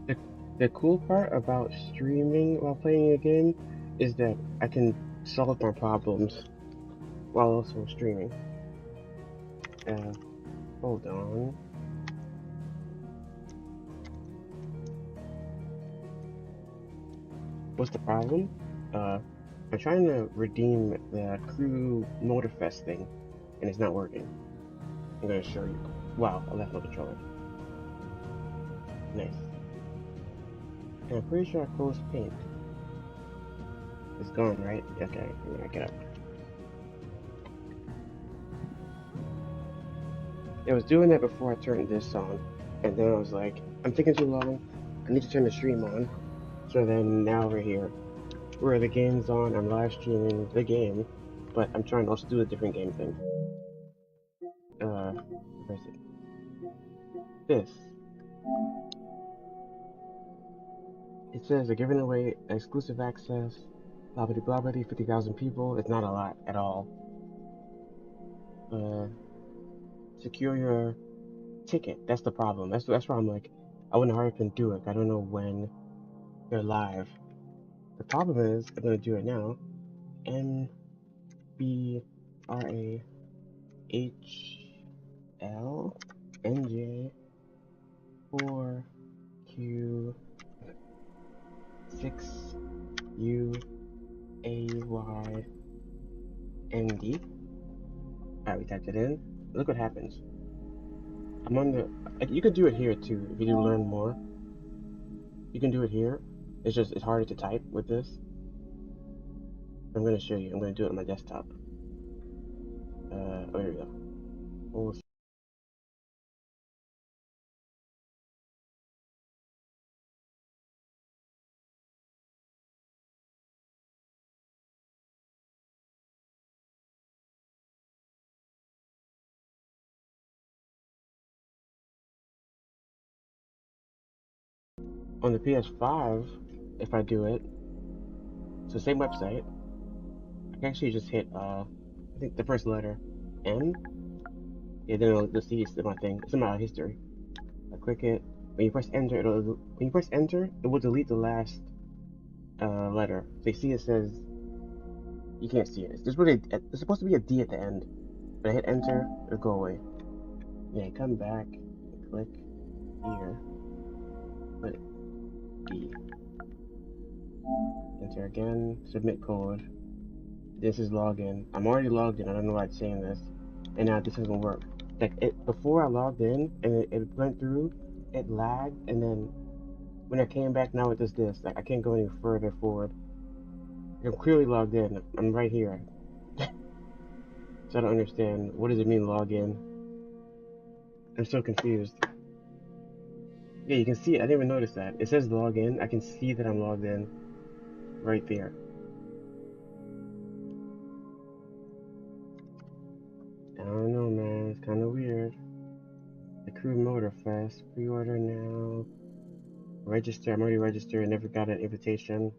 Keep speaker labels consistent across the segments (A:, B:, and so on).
A: The, the cool part about streaming while playing a game is that I can solve my problems while also streaming. Uh, hold on. What's the problem? I'm trying to redeem the crew Motorfest thing, and it's not working. I'm gonna show you. Wow, I left my controller. Nice. And I'm pretty sure I closed paint. It's gone, right? Okay, I'm gonna get up. It was doing that before I turned this on, and then I was like, I'm taking too long. I need to turn the stream on. So then now we're here, where the game's on. I'm live streaming the game, but I'm trying to also do a different game thing. Where's it? This. It says they're giving away exclusive access, blah blah blah blah, 50,000 people. It's not a lot at all. Secure your ticket. That's the problem. That's why I'm like, I wouldn't hurry up and do it. I don't know when they're live. The problem is, I'm gonna do it now. NBRAH4Q6UAYND. Alright, we typed it in. Look what happens. I'm on the. You could do it here too if you do learn more. You can do it here. It's harder to type with this. I'm gonna show you. I'm gonna do it on my desktop. Oh, here we go. Oh, on the PS5, if I do it, so same website. I can actually just hit I think the first letter N. Yeah, then it'll see it's in my thing. It's in my history. I click it. When you press enter, it will delete the last letter. So you see it says you can't see it. There's supposed to be a D at the end. But I hit enter, it'll go away. Yeah, come back, click here, put D. Enter again, submit code. This is login. I'm already logged in. I don't know why it's saying this. And now this doesn't work. Like before I logged in and it went through, it lagged, and then when I came back, now it does this. Like I can't go any further forward. I'm clearly logged in. I'm right here. So I don't understand. What does it mean log in? I'm so confused. Yeah, you can see it. I didn't even notice that. It says log in. I can see that I'm logged in right there. I don't know, man. It's kind of weird. The Crew Motorfest. Pre-order now. Register. I'm already registered. I never got an invitation.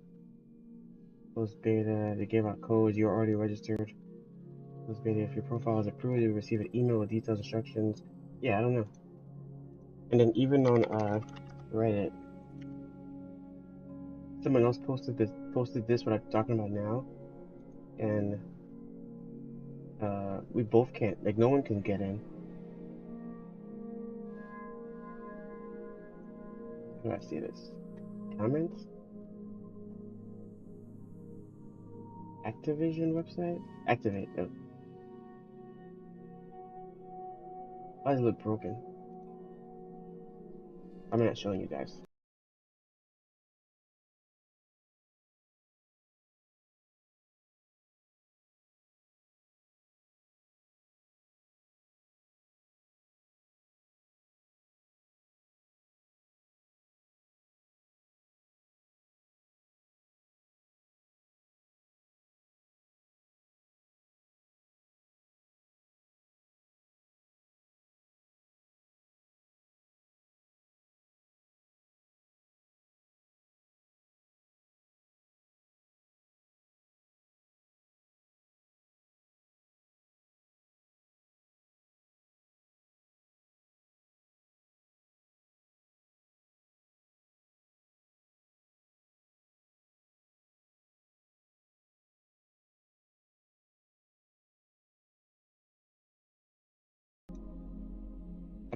A: Closed beta. They gave out codes. You're already registered. Closed beta. If your profile is approved, you'll receive an email with detailed instructions. Yeah, I don't know. And then even on Reddit, someone else posted this what I'm talking about now, and we both can't. Like no one can get in. How do I see this? Comments? Activision website? Activate. Oh. Why does it look broken? I'm not showing you guys.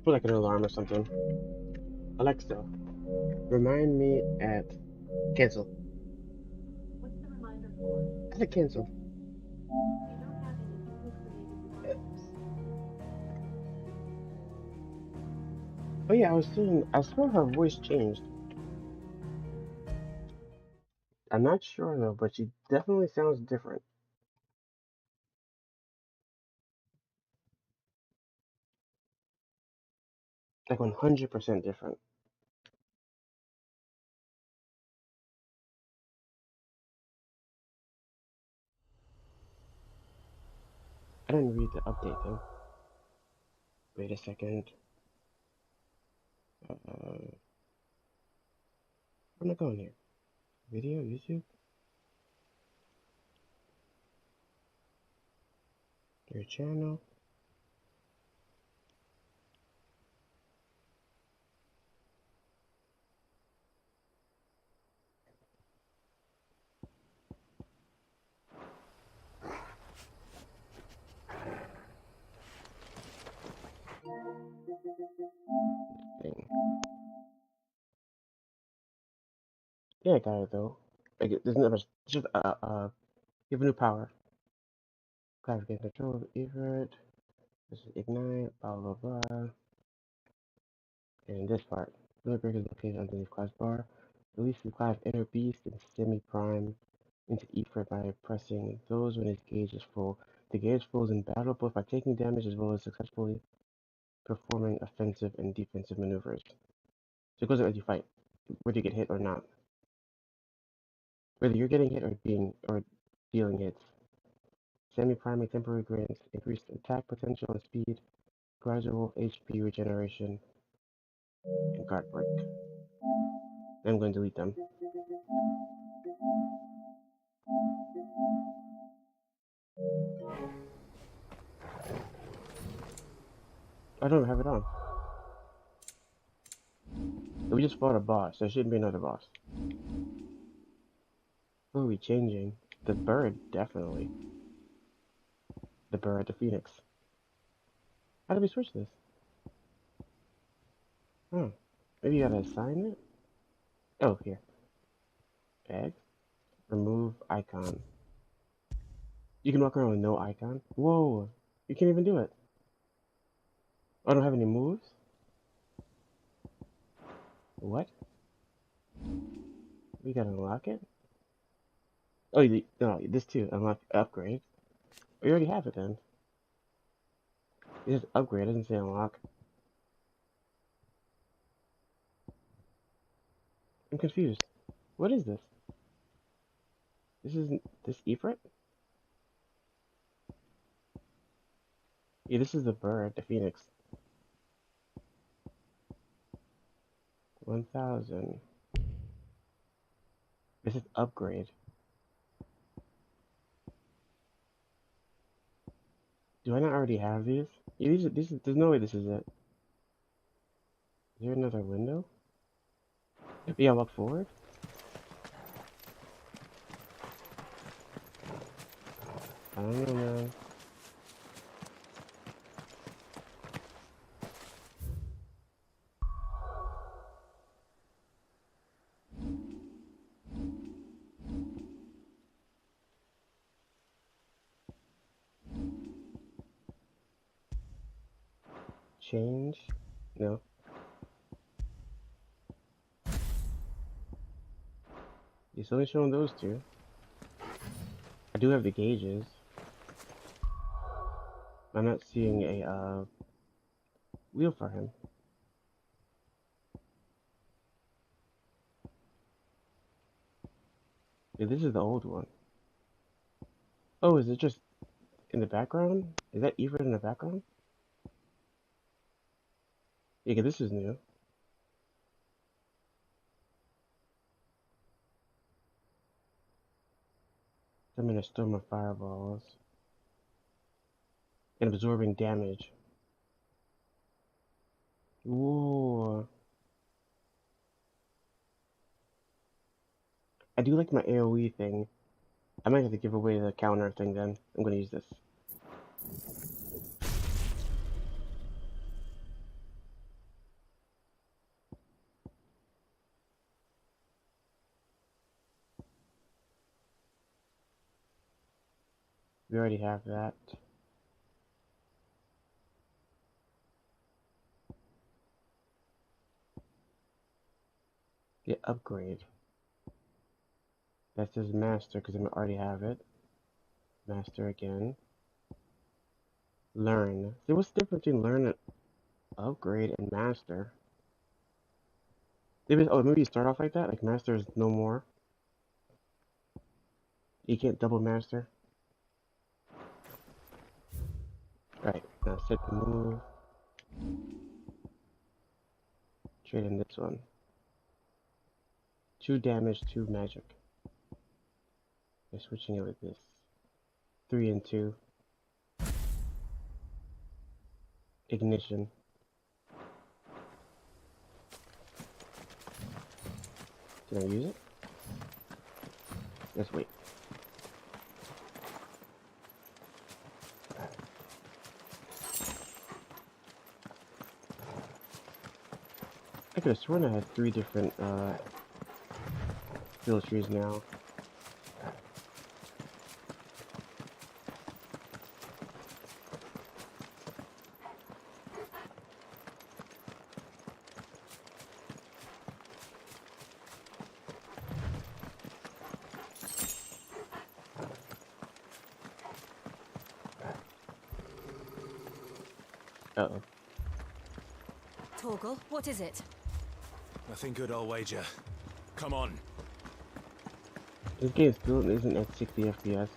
A: I put like an alarm or something. Alexa, remind me at cancel.
B: What's the reminder for?
A: I said cancel.
B: You don't have any newly created reminders.
A: Oh yeah, I was saying, I swear her voice changed. I'm not sure though, but she definitely sounds different. Like 100% different. I didn't read the update thing. Wait a second. Where am I going here? Video, YouTube? Your channel? Thing. Yeah, I got it though. Like, there's never, it's just, you have a new power. Class gain control of Everett. This is Ignite, blah blah blah. And this part. Blue break is located underneath class bar. Release the class inner beast and semi-prime into Efret by pressing those when his gauge is full. The gauge fills in battle both by taking damage as well as successfully performing offensive and defensive maneuvers. So it goes as you fight, whether you get hit or not. Whether you're getting hit or dealing hits. Semi-priming temporary grants increased attack potential and speed, gradual HP regeneration, and guard break. I'm going to delete them. I don't have it on. We just fought a boss. There shouldn't be another boss. What are we changing? The bird, definitely. The bird, the phoenix. How do we switch this? Oh, maybe you gotta assign it? Oh, here. Egg. Remove icon. You can walk around with no icon? Whoa! You can't even do it. I don't have any moves? What? We gotta unlock it? Oh, no, this too. Unlock upgrade. We already have it then. It says upgrade, it doesn't say unlock. I'm confused. What is this? This isn't this Efret? Yeah, this is the bird, the phoenix. 1000. This is upgrade. Do I not already have these? Yeah, there's no way this is it. Is there another window? Yeah, walk forward. I don't know, man. Change? No. It's only showing those two. I do have the gauges. I'm not seeing a wheel for him. Yeah, this is the old one. Oh, is it just in the background? Is that Everett in the background? Yeah, this is new. I'm in a storm of fireballs. And absorbing damage. Ooh. I do like my AoE thing. I might have to give away the counter thing then. I'm gonna use this. We already have that. Get upgrade. That says master because I already have it. Master again. Learn. See, what's the difference between learn and upgrade and master? Maybe, oh, maybe you start off like that? Like master is no more. You can't double master. Right, now set the move. Trade in this one. 2 damage, 2 magic. They're switching it with this. 3 and 2. Ignition. Can I use it? Let's wait. I could have sworn I had 3 different skill trees now. Uh-oh.
C: Torgal, what is it?
D: Nothing good, I'll wager. Come on.
A: This game still isn't at 60 FPS.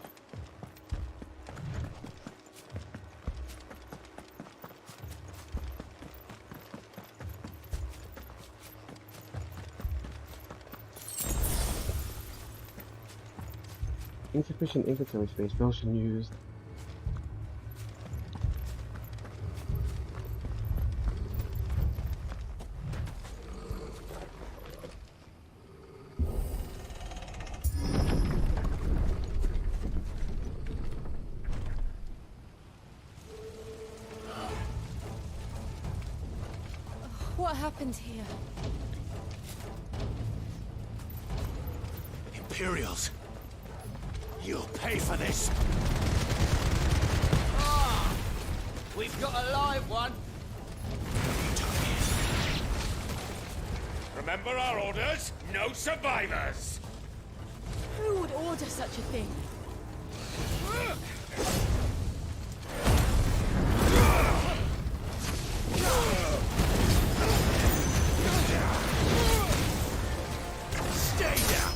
A: Insufficient inventory space, motion used.
C: What happened here?
D: Imperials! You'll pay for this!
E: Ah! We've got a live one!
D: Remember our orders? No survivors!
C: Who would order such a thing?
D: Stay down!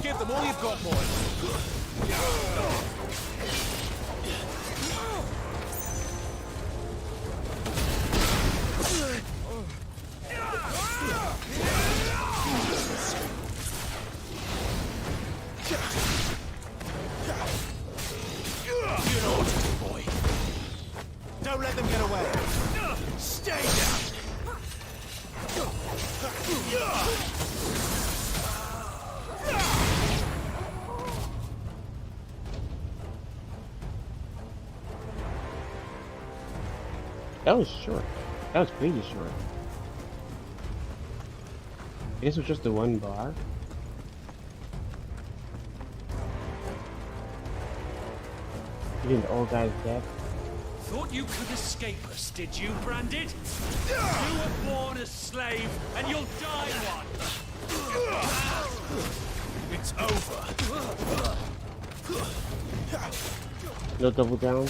D: Give them all you've got, boy! You know what to do, boy. Don't let them get away. Stay down.
A: That was short. That was crazy short. I guess it was just the one bar. Getting the old guy's death.
F: Thought you could escape us, did you, Branded? You were born a slave, and you'll die one!
D: It's over.
A: No double down.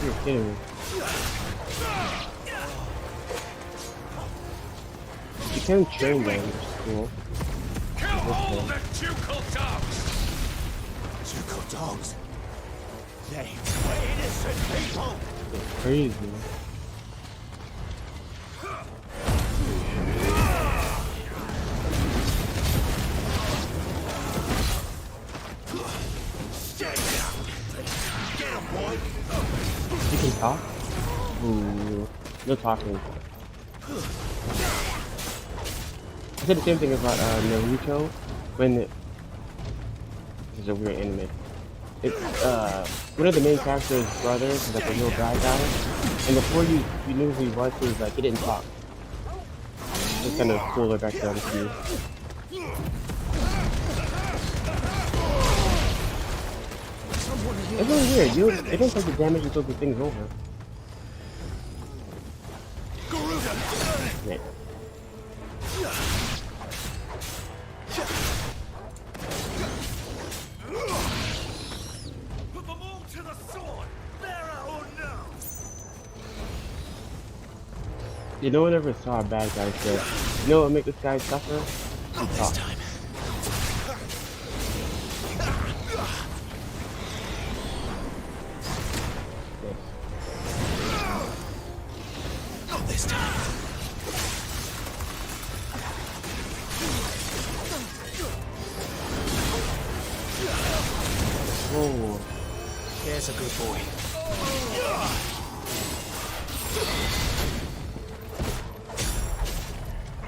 A: You're kidding me. You can train them, which is cool.
F: Kill all the ducal dogs!
D: Ducal dogs. They were innocent people.
A: It's crazy.
D: Stay down. Get him, boy.
A: You can talk? Ooh, no talking. I said the same thing about Naruto when it... This is a weird anime. it's one of the main character's brothers is like a little bad guy, and before you knew who he was like he didn't talk. It's kind of cooler back then to you. It's really weird. It don't take the damage until the thing's over. Yeah.
D: Put them all to the sword, bearer or no.
A: Yeah, no one ever saw a bad guy say, you know what make this guy suffer?
D: Not this time. Not this time.
A: Whoa.
D: There's a good boy.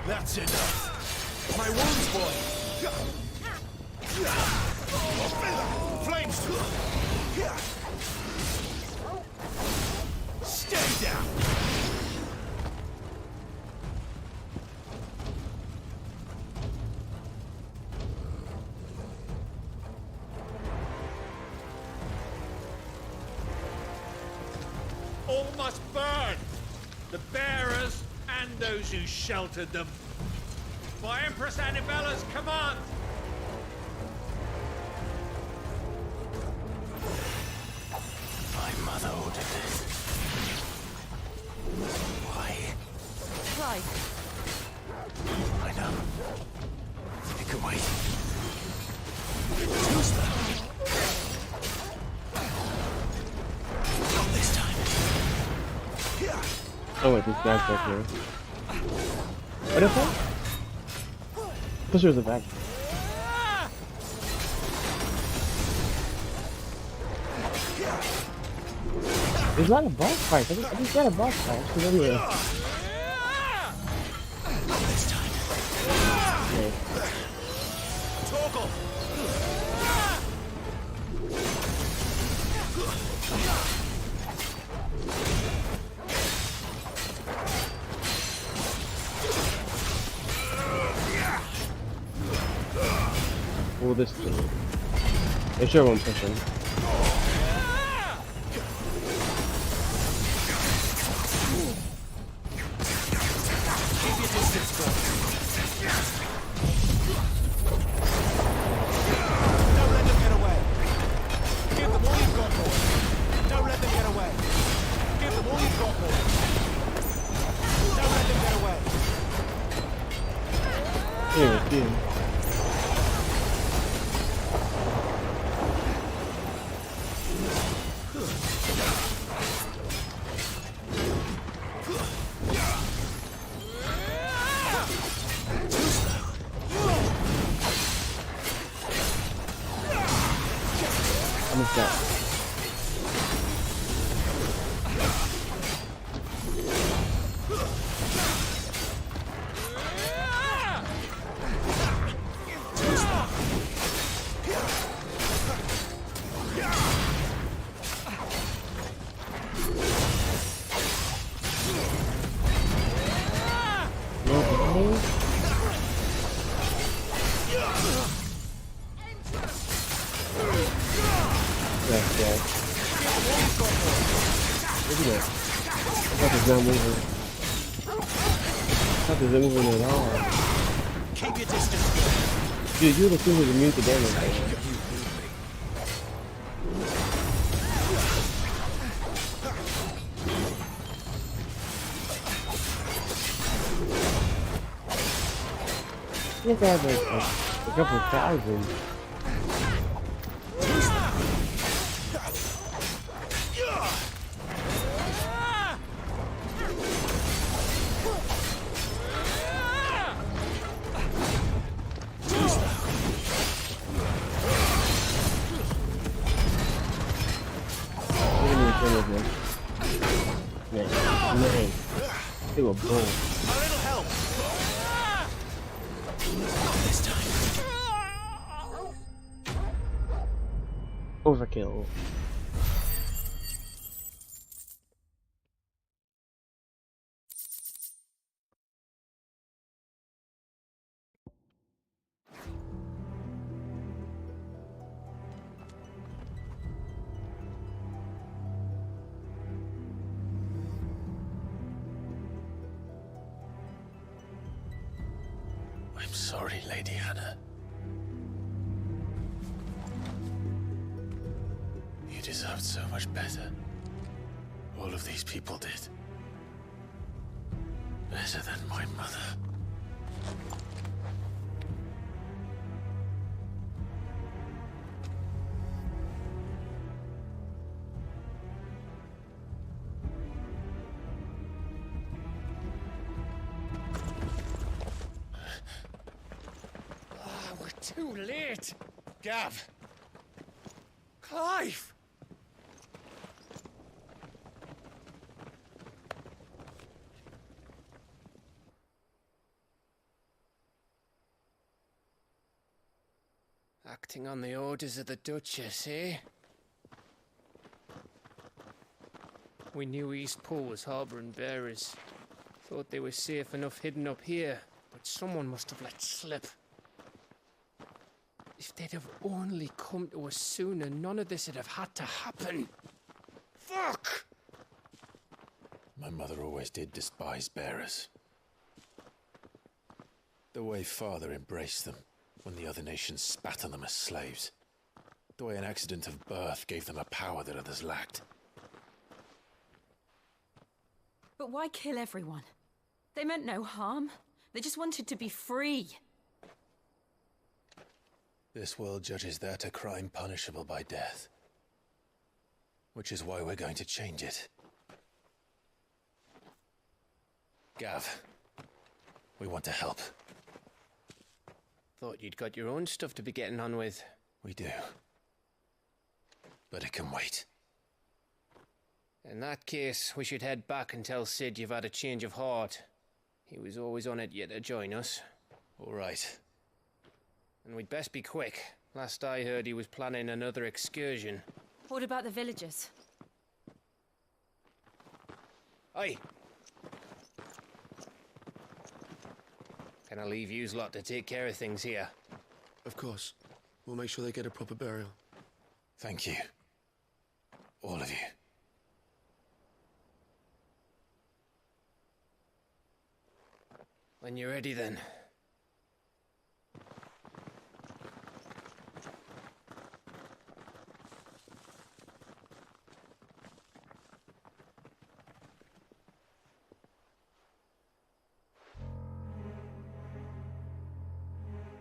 D: That's enough. My wounds, boy. Flames. Stay down.
F: All must burn! The bearers and those who sheltered them. By Empress Annibella's command!
D: My mother ordered this. Why?
C: Right.
D: I know. It could wait. Too slow. Not this time.
A: Oh wait, this guy's back here. What is that? Pusher's the back. There's not a boss fight. I just got a boss fight.
D: Not this time.
A: Okay.
D: Torgal.
A: Pull this thing. Make sure I won't push him.
D: Keep your distance, boy. Don't let them get away. Give them all you've got, boy. Don't let them get away. Give them all you've got, boy. Don't let them get away.
A: Here, dude. Almost got. Not moving. Not moving at all.
D: Keep your distance.
A: Dude, you're the thing who's immune to damage. You have to have like a couple thousand. They were bold.
D: A little help. Not this time.
A: Overkill.
G: I'm sorry, Lady Hannah. You deserved so much better. All of these people did. Better than my mother.
F: We're too late. Gav. Clive. Acting on the orders of the Duchess, eh? We knew East Pool was harbouring bearers. Thought they were safe enough hidden up here, but someone must have let slip. If they'd have only come to us sooner, none of this would have had to happen. Fuck!
G: My mother always did despise bearers. The way Father embraced them when the other nations spat on them as slaves. The way an accident of birth gave them a power that others lacked.
C: But why kill everyone? They meant no harm. They just wanted to be free.
G: This world judges that a crime punishable by death. Which is why we're going to change it. Gav, we want to help.
F: Thought you'd got your own stuff to be getting on with.
G: We do. But it can wait.
F: In that case, we should head back and tell Sid you've had a change of heart. He was always on it yet to join us.
G: All right.
F: And we'd best be quick. Last I heard, he was planning another excursion.
C: What about the villagers?
F: Aye. Can I leave yous lot to take care of things here?
H: Of course. We'll make sure they get a proper burial.
G: Thank you. All of you.
F: When you're ready, then.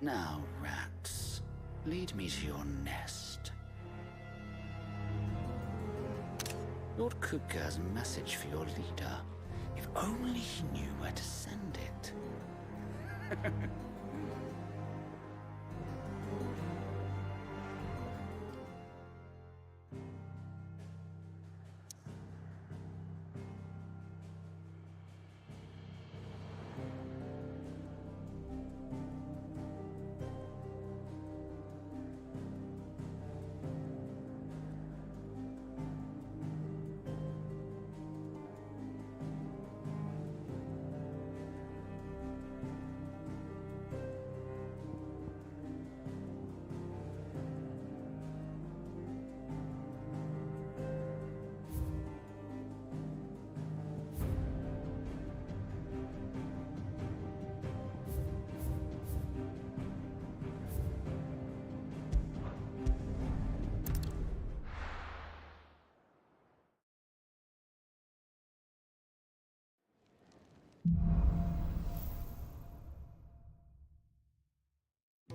I: Now, rats, lead me to your nest. Lord Kupka has a message for your leader. If only he knew where to send it.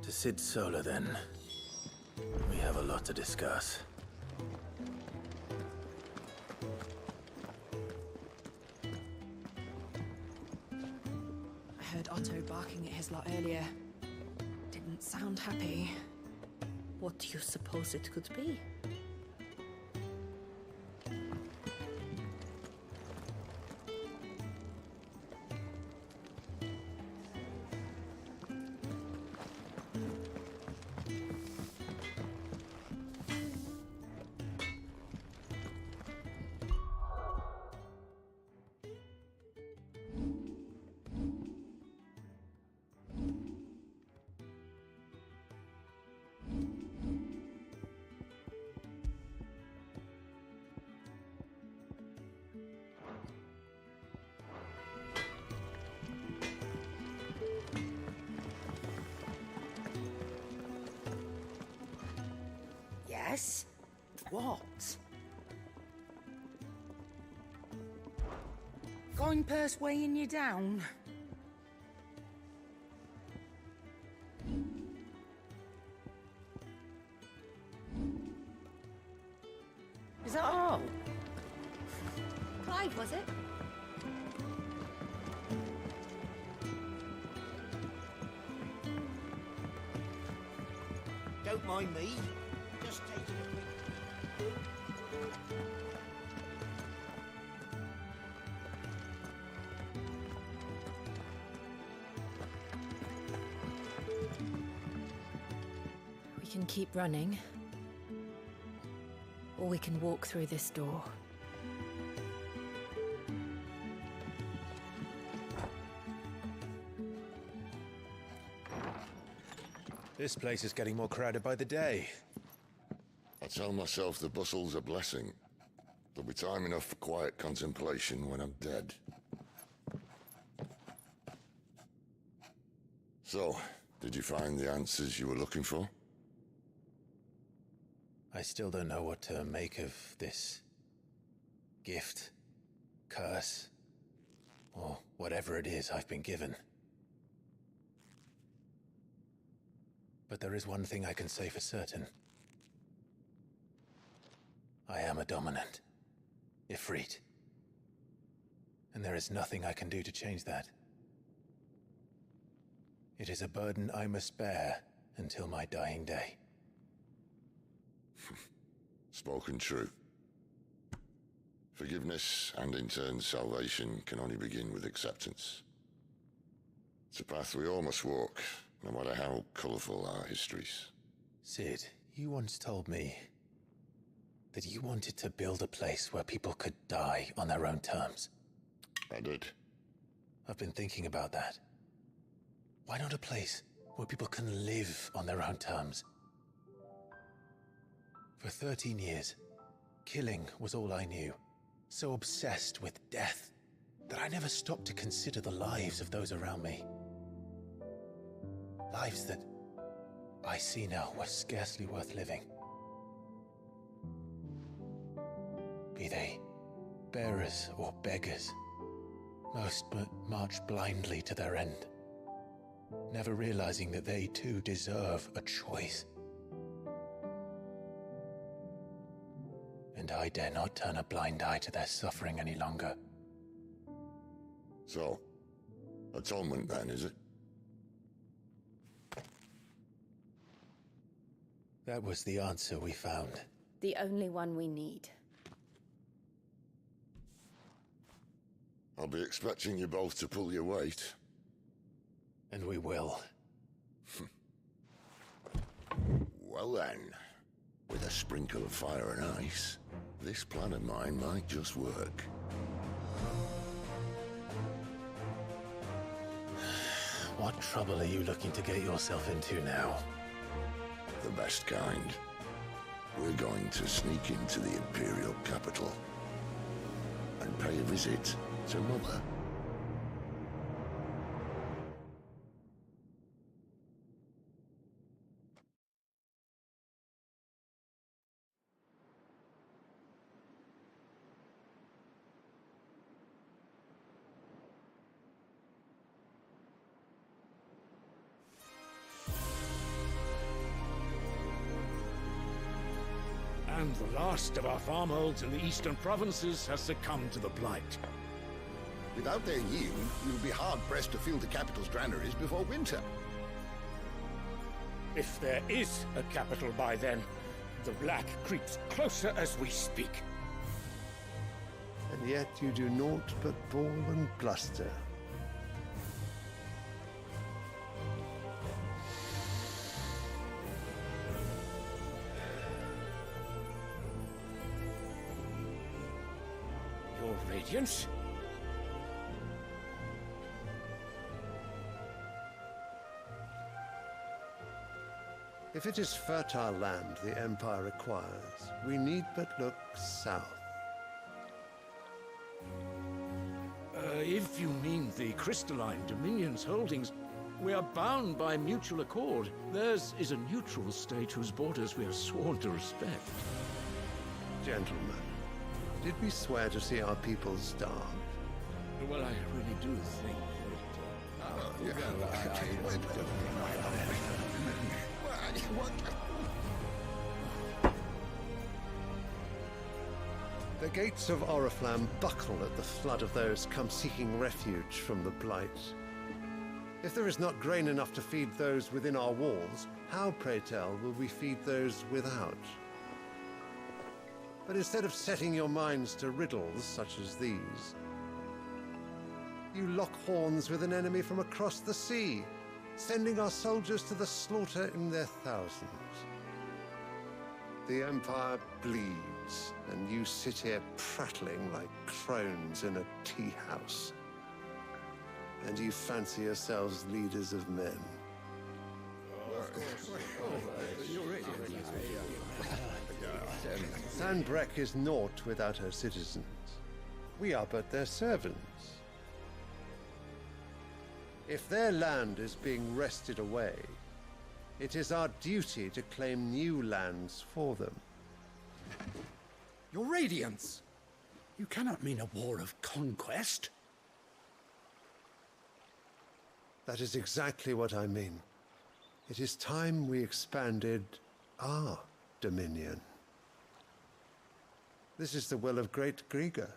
G: To Sid Solar, then. We have a lot to discuss.
J: I heard Otto barking at his lot earlier. Didn't sound happy.
B: What do you suppose it could be?
I: what? Going purse weighing you down? Is that all?
B: Clive, was it?
E: Don't mind me. Just taking a quick...
C: We can keep running. Or we can walk through this door.
G: This place is getting more crowded by the day.
K: I tell myself the bustle's a blessing. There'll be time enough for quiet contemplation when I'm dead. So, did you find the answers you were looking for?
G: I still don't know what to make of this gift, curse, or whatever it is I've been given. But there is one thing I can say for certain. I am a dominant, Ifrit. And there is nothing I can do to change that. It is a burden I must bear until my dying day.
K: Spoken true. Forgiveness, and in turn salvation, can only begin with acceptance. It's a path we all must walk, no matter how colourful our histories.
G: Sid, you once told me that you wanted to build a place where people could die on their own terms.
K: I did.
G: I've been thinking about that. Why not a place where people can live on their own terms? For 13 years, killing was all I knew. So obsessed with death that I never stopped to consider the lives of those around me. Lives that I see now were scarcely worth living. Be they bearers or beggars, most march blindly to their end, never realizing that they too deserve a choice. And I dare not turn a blind eye to their suffering any longer.
K: So, atonement then, is it?
G: That was the answer we found.
C: The only one we need.
K: I'll be expecting you both to pull your weight.
G: And we will.
K: Well then, with a sprinkle of fire and ice, this plan of mine might just work.
G: What trouble are you looking to get yourself into now?
K: The best kind. We're going to sneak into the Imperial capital and pay a visit to Mother.
L: And the last of our farmholds in the eastern provinces has succumbed to the blight.
M: Without their yield, we will be hard-pressed to fill the capital's granaries before winter.
L: If there is a capital by then, the black creeps closer as we speak.
N: And yet you do naught but bawl and bluster.
L: Your Radiance?
N: If it is fertile land the Empire requires, we need but look south.
L: If you mean the crystalline Dominion's holdings, we are bound by mutual accord. Theirs is a neutral state whose borders we are sworn to respect.
N: Gentlemen, did we swear to see our people starve?
L: Well, I really do think
N: The gates of Oriflamme buckle at the flood of those come seeking refuge from the Blight. If there is not grain enough to feed those within our walls, how, pray tell, will we feed those without? But instead of setting your minds to riddles such as these, you lock horns with an enemy from across the sea, sending our soldiers to the slaughter in their thousands. The Empire bleeds, and you sit here prattling like crones in a tea house. And you fancy yourselves leaders of men. Sandbreck is naught without her citizens. We are but their servants. If their land is being wrested away, it is our duty to claim new lands for them.
L: Your Radiance! You cannot mean a war of conquest.
N: That is exactly what I mean. It is time we expanded our dominion. This is the will of great Grieger.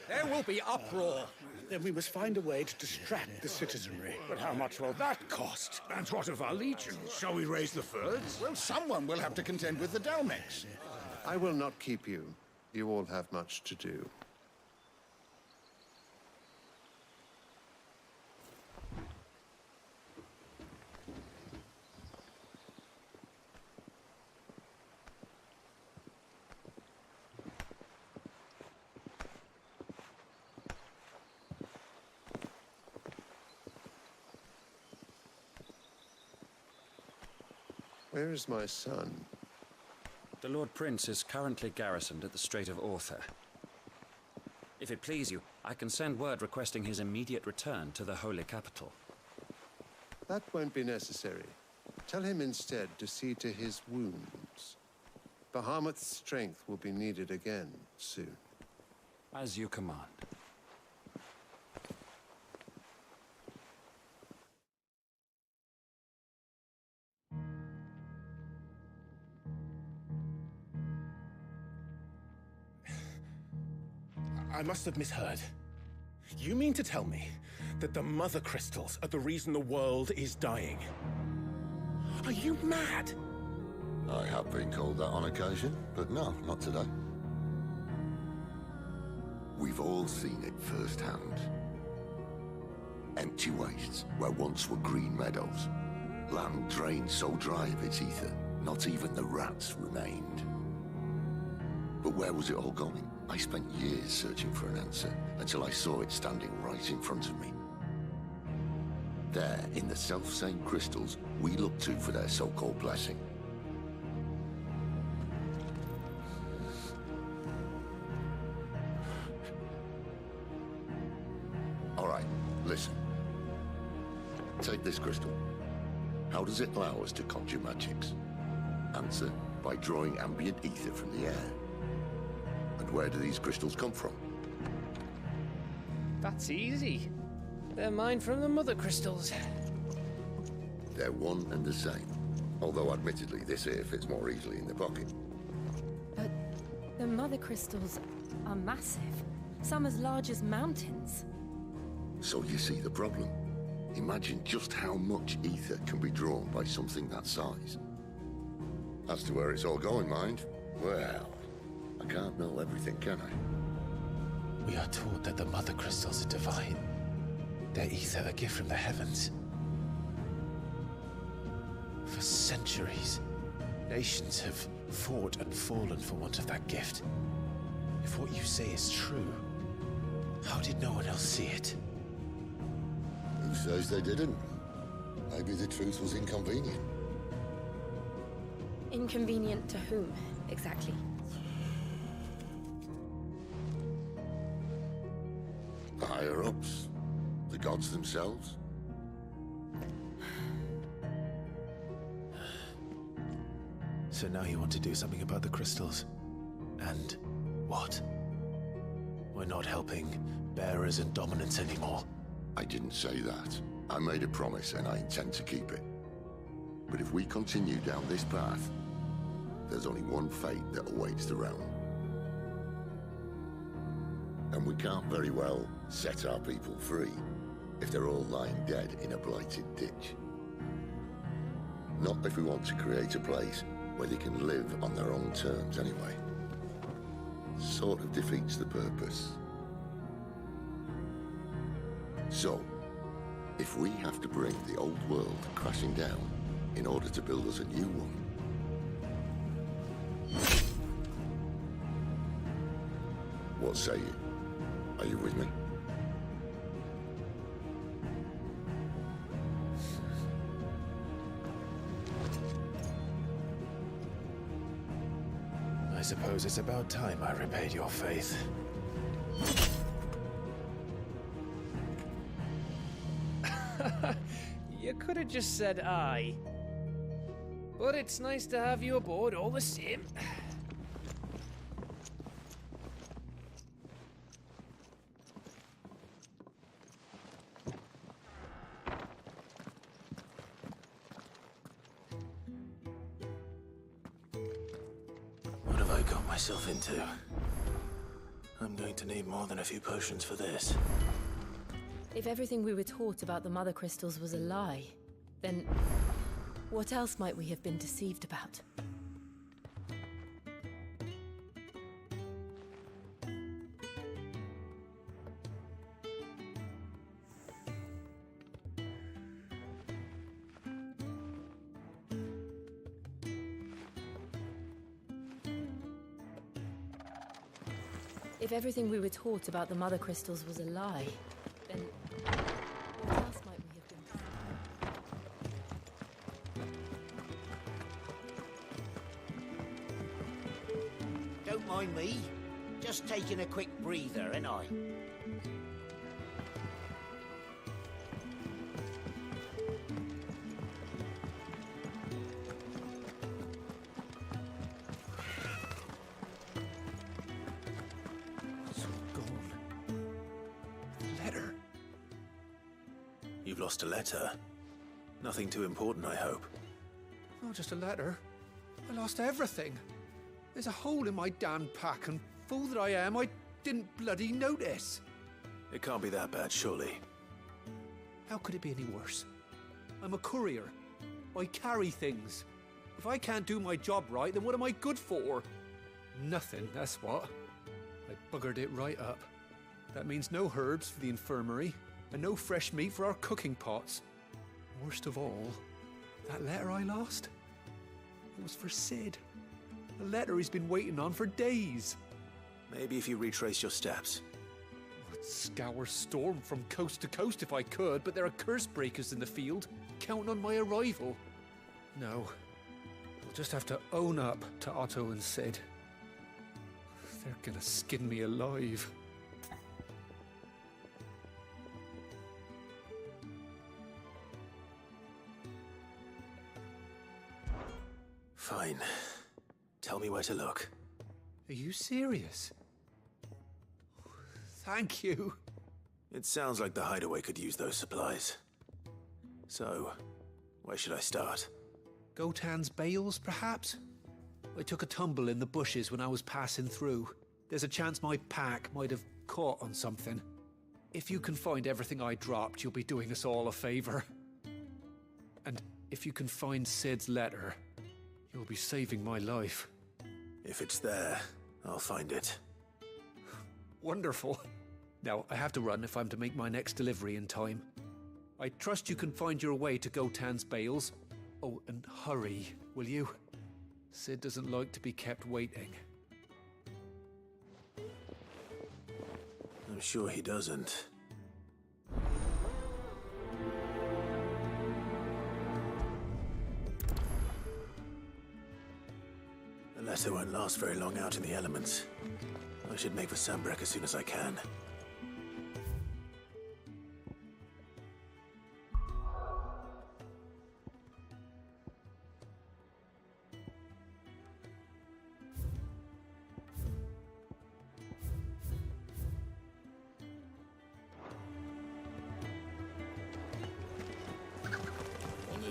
L: There will be uproar. Then we must find a way to distract the citizenry.
M: But how much will that cost?
L: And what of our legions?
M: Shall we raise the furs? Well, someone will have to contend with the Dalmex.
N: I will not keep you. You all have much to do. Where is my son?
O: The Lord Prince is currently garrisoned at the Strait of Author. If it please you, I can send word requesting his immediate return to the Holy Capital.
N: That won't be necessary. Tell him instead to see to his wounds. Bahamut's strength will be needed again soon.
O: As you command.
L: I must have misheard. You mean to tell me that the Mother Crystals are the reason the world is dying? Are you mad?
K: I have been called that on occasion, but no, not today. We've all seen it firsthand. Empty wastes where once were green meadows. Land drained so dry of its ether, not even the rats remained. But where was it all going? I spent years searching for an answer, until I saw it standing right in front of me. There, in the self-same crystals we look to for their so-called blessing. All right, listen. Take this crystal. How does it allow us to conjure magics? Answer, by drawing ambient ether from the air. And where do these crystals come from?
F: That's easy. They're mined from the Mother Crystals.
K: They're one and the same. Although admittedly this here fits more easily in the pocket.
C: But the Mother Crystals are massive. Some as large as mountains.
K: So you see the problem. Imagine just how much ether can be drawn by something that size. As to where it's all going, mind, well, I can't know everything, can I?
G: We are taught that the Mother Crystals are divine. Their ether a gift from the heavens. For centuries, nations have fought and fallen for want of that gift. If what you say is true, how did no one else see it?
K: Who says they didn't? Maybe the truth was inconvenient.
C: Inconvenient to whom, exactly?
K: The higher-ups? The gods themselves?
G: So now you want to do something about the crystals. And what? We're not helping bearers and dominants anymore.
K: I didn't say that. I made a promise and I intend to keep it. But if we continue down this path, there's only one fate that awaits the realm. And we can't very well set our people free if they're all lying dead in a blighted ditch. Not if we want to create a place where they can live on their own terms anyway. Sort of defeats the purpose. So, if we have to bring the old world crashing down in order to build us a new one, what say you? Are you with me?
G: I suppose it's about time I repaid your faith.
F: You could have just said aye. But it's nice to have you aboard all the same.
G: What have I got myself into? I'm going to need more than a few potions for this.
C: If everything we were taught about the Mother Crystals was a lie, then what else might we have been deceived about? If everything we were taught about the Mother Crystals was a lie, then what else might we have been?
E: Don't mind me. Just taking a quick breather, ain't I?
G: You've lost a letter. Nothing too important, I hope.
P: Not just a letter. I lost everything. There's a hole in my damn pack, and fool that I am, I didn't bloody notice.
G: It can't be that bad, surely.
P: How could it be any worse? I'm a courier. I carry things. If I can't do my job right, then what am I good for? Nothing, that's what. I buggered it right up. That means no herbs for the infirmary, and no fresh meat for our cooking pots. Worst of all, that letter I lost, it was for Sid. A letter he's been waiting on for days.
G: Maybe if you retrace your steps.
P: I'd scour Storm from coast to coast if I could, but there are curse breakers in the field, counting on my arrival. No, I'll just have to own up to Otto and Sid. They're gonna skin me alive.
G: Fine. Tell me where to look.
P: Are you serious? Thank you.
G: It sounds like the hideaway could use those supplies. So, where should I start?
P: Gotan's bales, perhaps? I took a tumble in the bushes when I was passing through. There's a chance my pack might have caught on something. If you can find everything I dropped, you'll be doing us all a favor. And if you can find Sid's letter, you'll be saving my life.
G: If it's there, I'll find it.
P: Wonderful. Now, I have to run if I'm to make my next delivery in time. I trust you can find your way to Gotan's bales. Oh, and hurry, will you? Sid doesn't like to be kept waiting.
G: I'm sure he doesn't. The letter won't last very long out in the elements. I should make for Sambrek as soon as I can.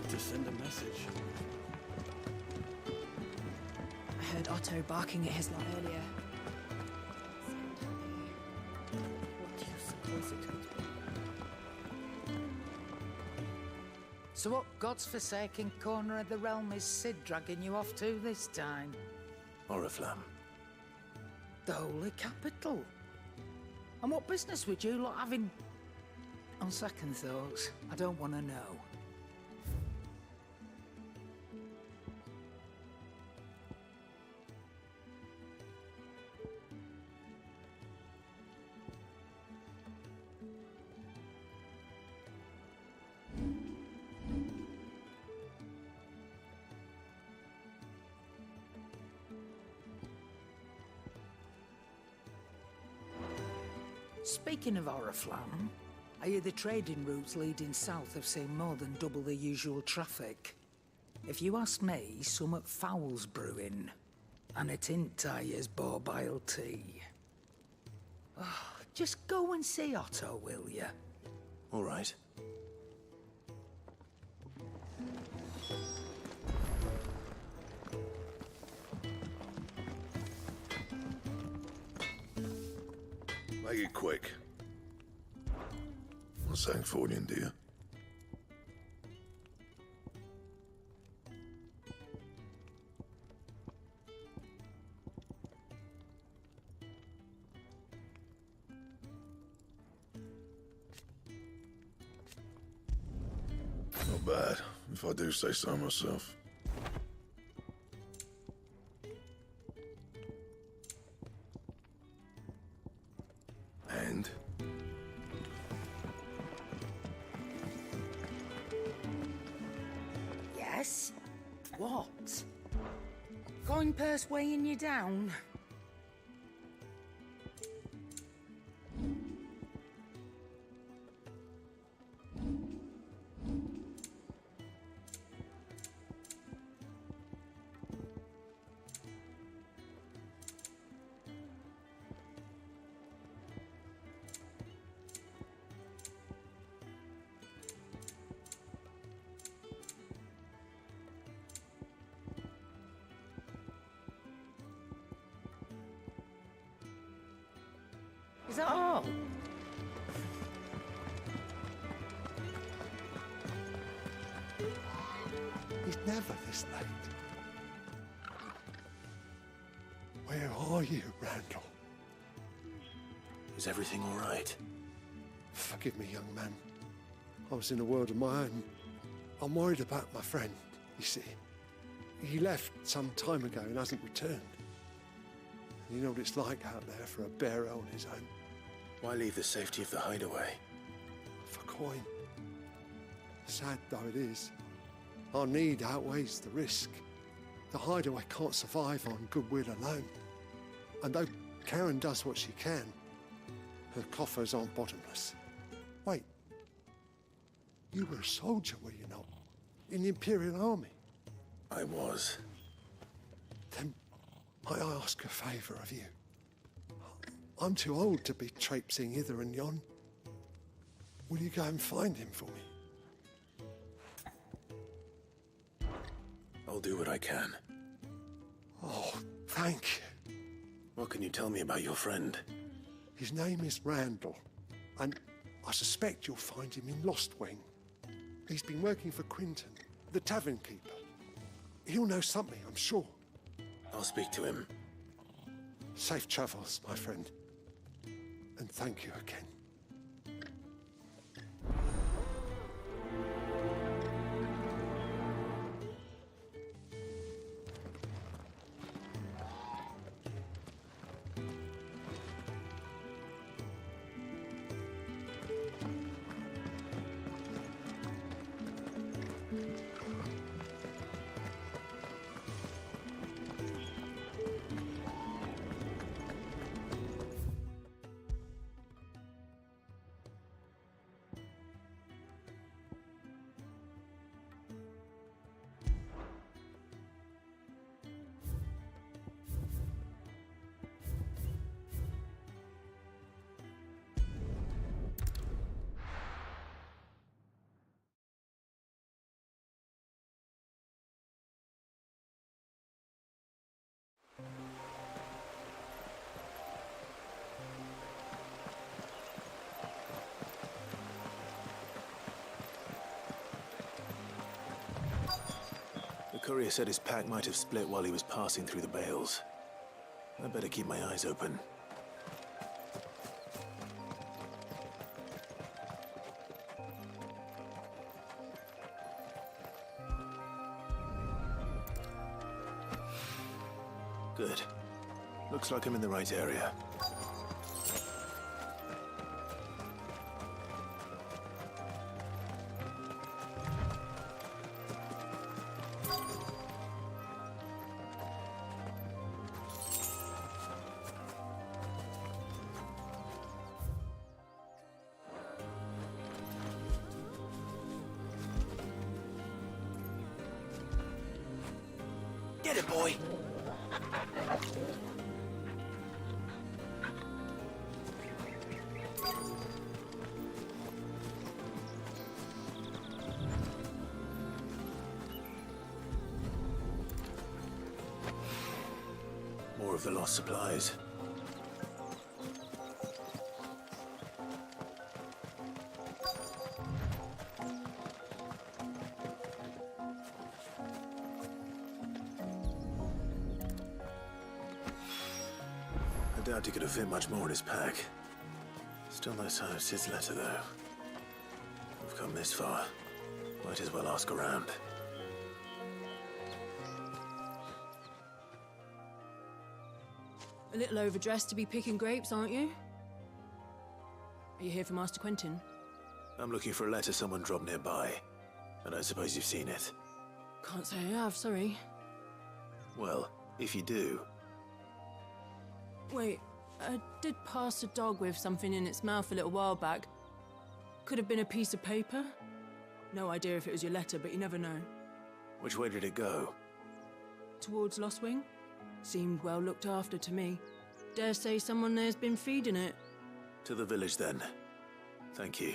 H: wanted to send a message.
J: I heard Otto barking at his lot earlier.
I: What do you suppose it could be? So what God's forsaken corner of the realm is Sid dragging you off to this time?
H: Oriflamme.
I: The Holy Capital. And what business would you lot having? On second thoughts, I don't want to know. Speaking of Oriflamme, I hear the trading routes leading south have seen more than double the usual traffic. If you ask me, somewhat foul's brewing. And it ain't Tyre's borbile tea. Oh, just go and see Otto, will you?
H: All right.
K: Make it quick. Not Sancfordian, do you? Not bad, if I do say so myself. And?
I: Yes? What? Coin purse weighing you down? Is that all?
N: He's never this late. Where are you, Randall?
H: Is everything all right?
N: Forgive me, young man. I was in a world of my own. I'm worried about my friend, you see. He left some time ago and hasn't returned. You know what it's like out there for a bearer on his own.
H: Why leave the safety of the hideaway?
N: For coin. Sad though it is, our need outweighs the risk. The hideaway can't survive on goodwill alone. And though Karen does what she can, her coffers aren't bottomless. Wait, you were a soldier, were you not? In the Imperial Army?
H: I was.
N: Then I ask a favour of you. I'm too old to be traipsing hither and yon. Will you go and find him for me?
H: I'll do what I can.
N: Oh, thank you.
H: What can you tell me about your friend?
N: His name is Randall, and I suspect you'll find him in Lost Wing. He's been working for Quinton, the tavern keeper. He'll know something, I'm sure.
H: I'll speak to him.
N: Safe travels, my friend. And thank you again.
D: courier said his pack might have split while he was passing through the bales. I better keep my eyes open. Good. Looks like I'm in the right area.
E: Get it, boy!
D: More of the lost supplies. I doubt he could have fit much more in his pack. Still no sign of Sid's letter, though. We've come this far. Might as well ask around.
J: A little overdressed to be picking grapes, aren't you? Are you here for Master Quentin?
D: I'm looking for a letter someone dropped nearby. I don't suppose you've seen it.
J: Can't say I have, sorry.
D: Well, if you do...
J: Wait, I did pass a dog with something in its mouth a little while back. Could have been a piece of paper. No idea if it was your letter, but you never know.
D: Which way did it go?
J: Towards Lost Wing? Seemed well looked after to me. Dare say someone there's been feeding it.
D: To the village, then. Thank you.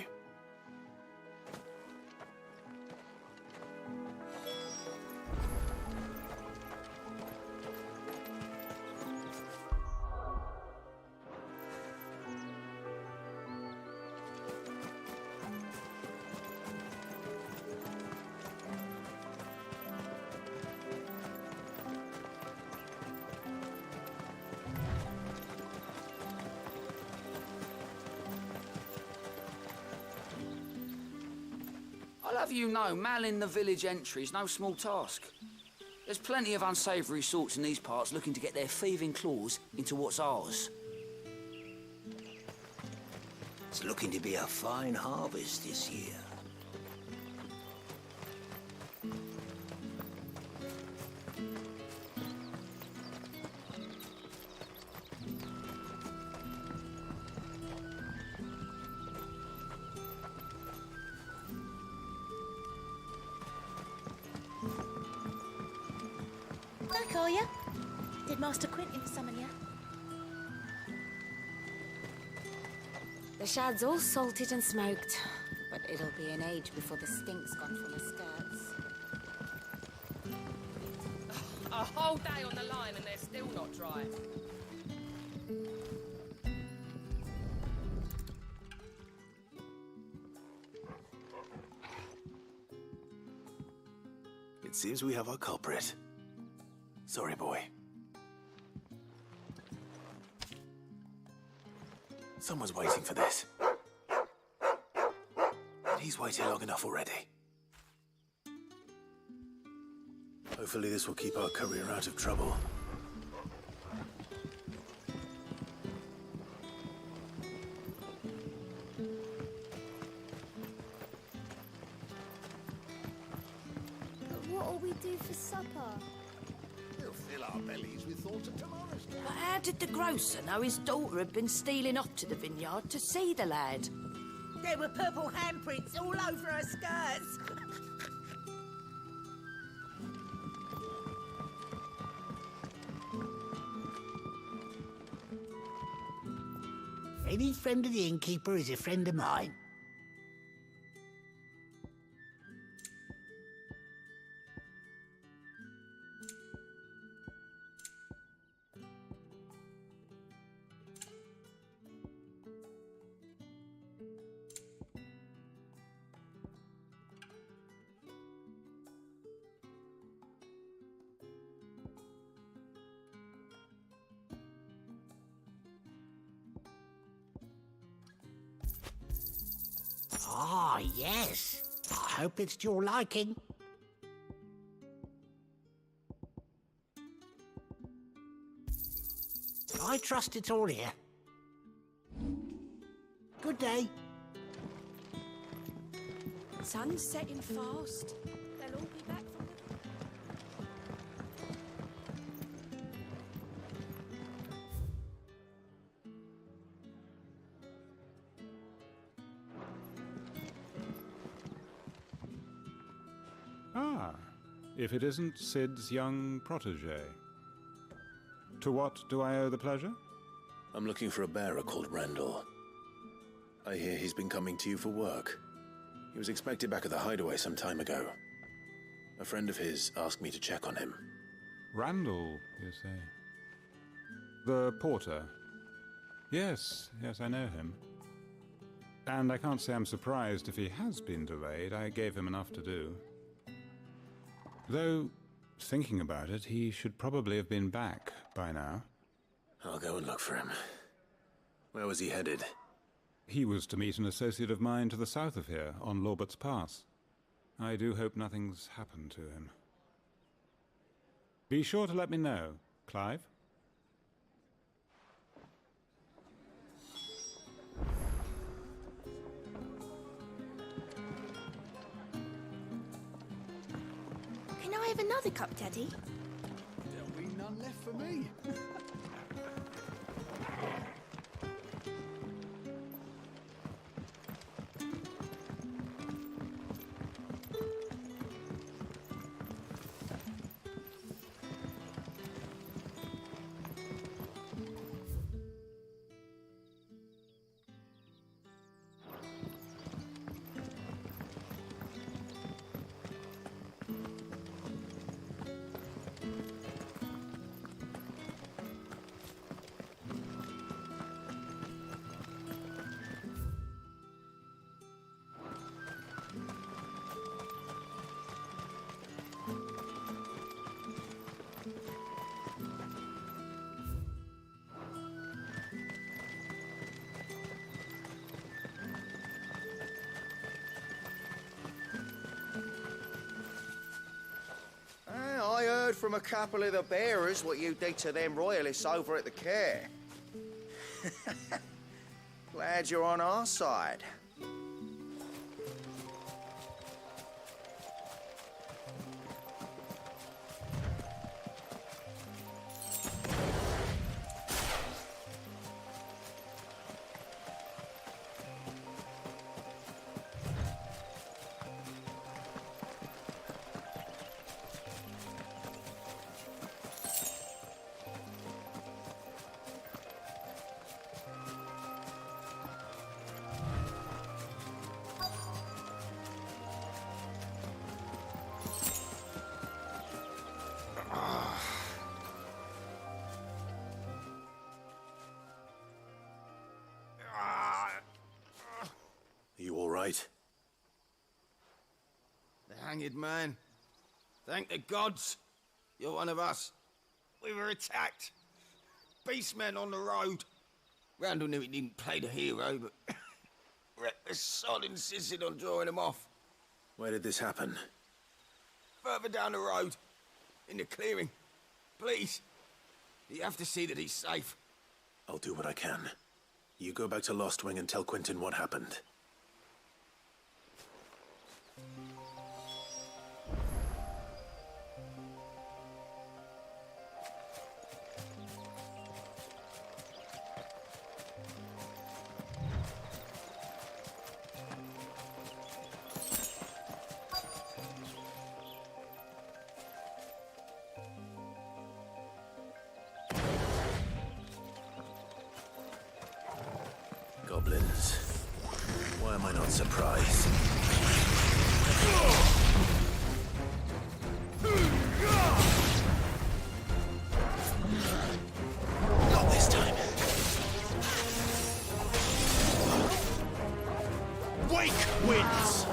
Q: I'll have you know, manning the village entry's no small task. There's plenty of unsavoury sorts in these parts looking to get their thieving claws into what's ours.
E: It's looking to be a fine harvest this year.
B: Back, are ya? Did Master Quentin summon ya?
R: The shad's all salted and smoked, but it'll be an age before the stink's gone from her skirts.
S: A whole day on the line and they're still not dry.
D: It seems we have our culprit. Sorry, boy. Someone's waiting for this. And he's waited long enough already. Hopefully this will keep our courier out of trouble.
B: What'll we do for supper?
M: We'll fill our bellies with thoughts of tomorrow's game.
T: But how did the grocer know his daughter had been stealing off to the vineyard to see the lad?
U: There were purple handprints all over her skirts.
E: Any friend of the innkeeper is a friend of mine. Ah, yes. I hope it's to your liking. I trust it's all here. Good day.
T: Sun's setting fast. They'll all be back from
A: Ah, if it isn't Sid's young protege. To what do I owe the pleasure?
G: I'm looking for a bearer called Randall. I hear he's been coming to you for work. He was expected back at the hideaway some time ago. A friend of his asked me to check on him.
A: Randall, you say? The porter? Yes, I know him. And I can't say I'm surprised if he has been delayed. I gave him enough to do. Though, thinking about it, he should probably have been back by now.
G: I'll go and look for him. Where was he headed?
A: He was to meet an associate of mine to the south of here, on Lorbert's Pass. I do hope nothing's happened to him. Be sure to let me know, Clive.
T: Can I have another cup, Daddy?
V: There'll be none left for me.
E: I heard from a couple of the bearers what you did to them royalists over at the care. Glad you're on our side.
G: You all right?
E: The hanged man. Thank the gods. You're one of us. We were attacked. Beastmen on the road. Randall knew he didn't play the hero, but the sod insisted on drawing him off.
G: Where did this happen?
E: Further down the road. In the clearing. Please. You have to see that he's safe.
G: I'll do what I can. You go back to Lost Wing and tell Quentin what happened. Goblins. Why am I not surprised? Not this time. Wake wins!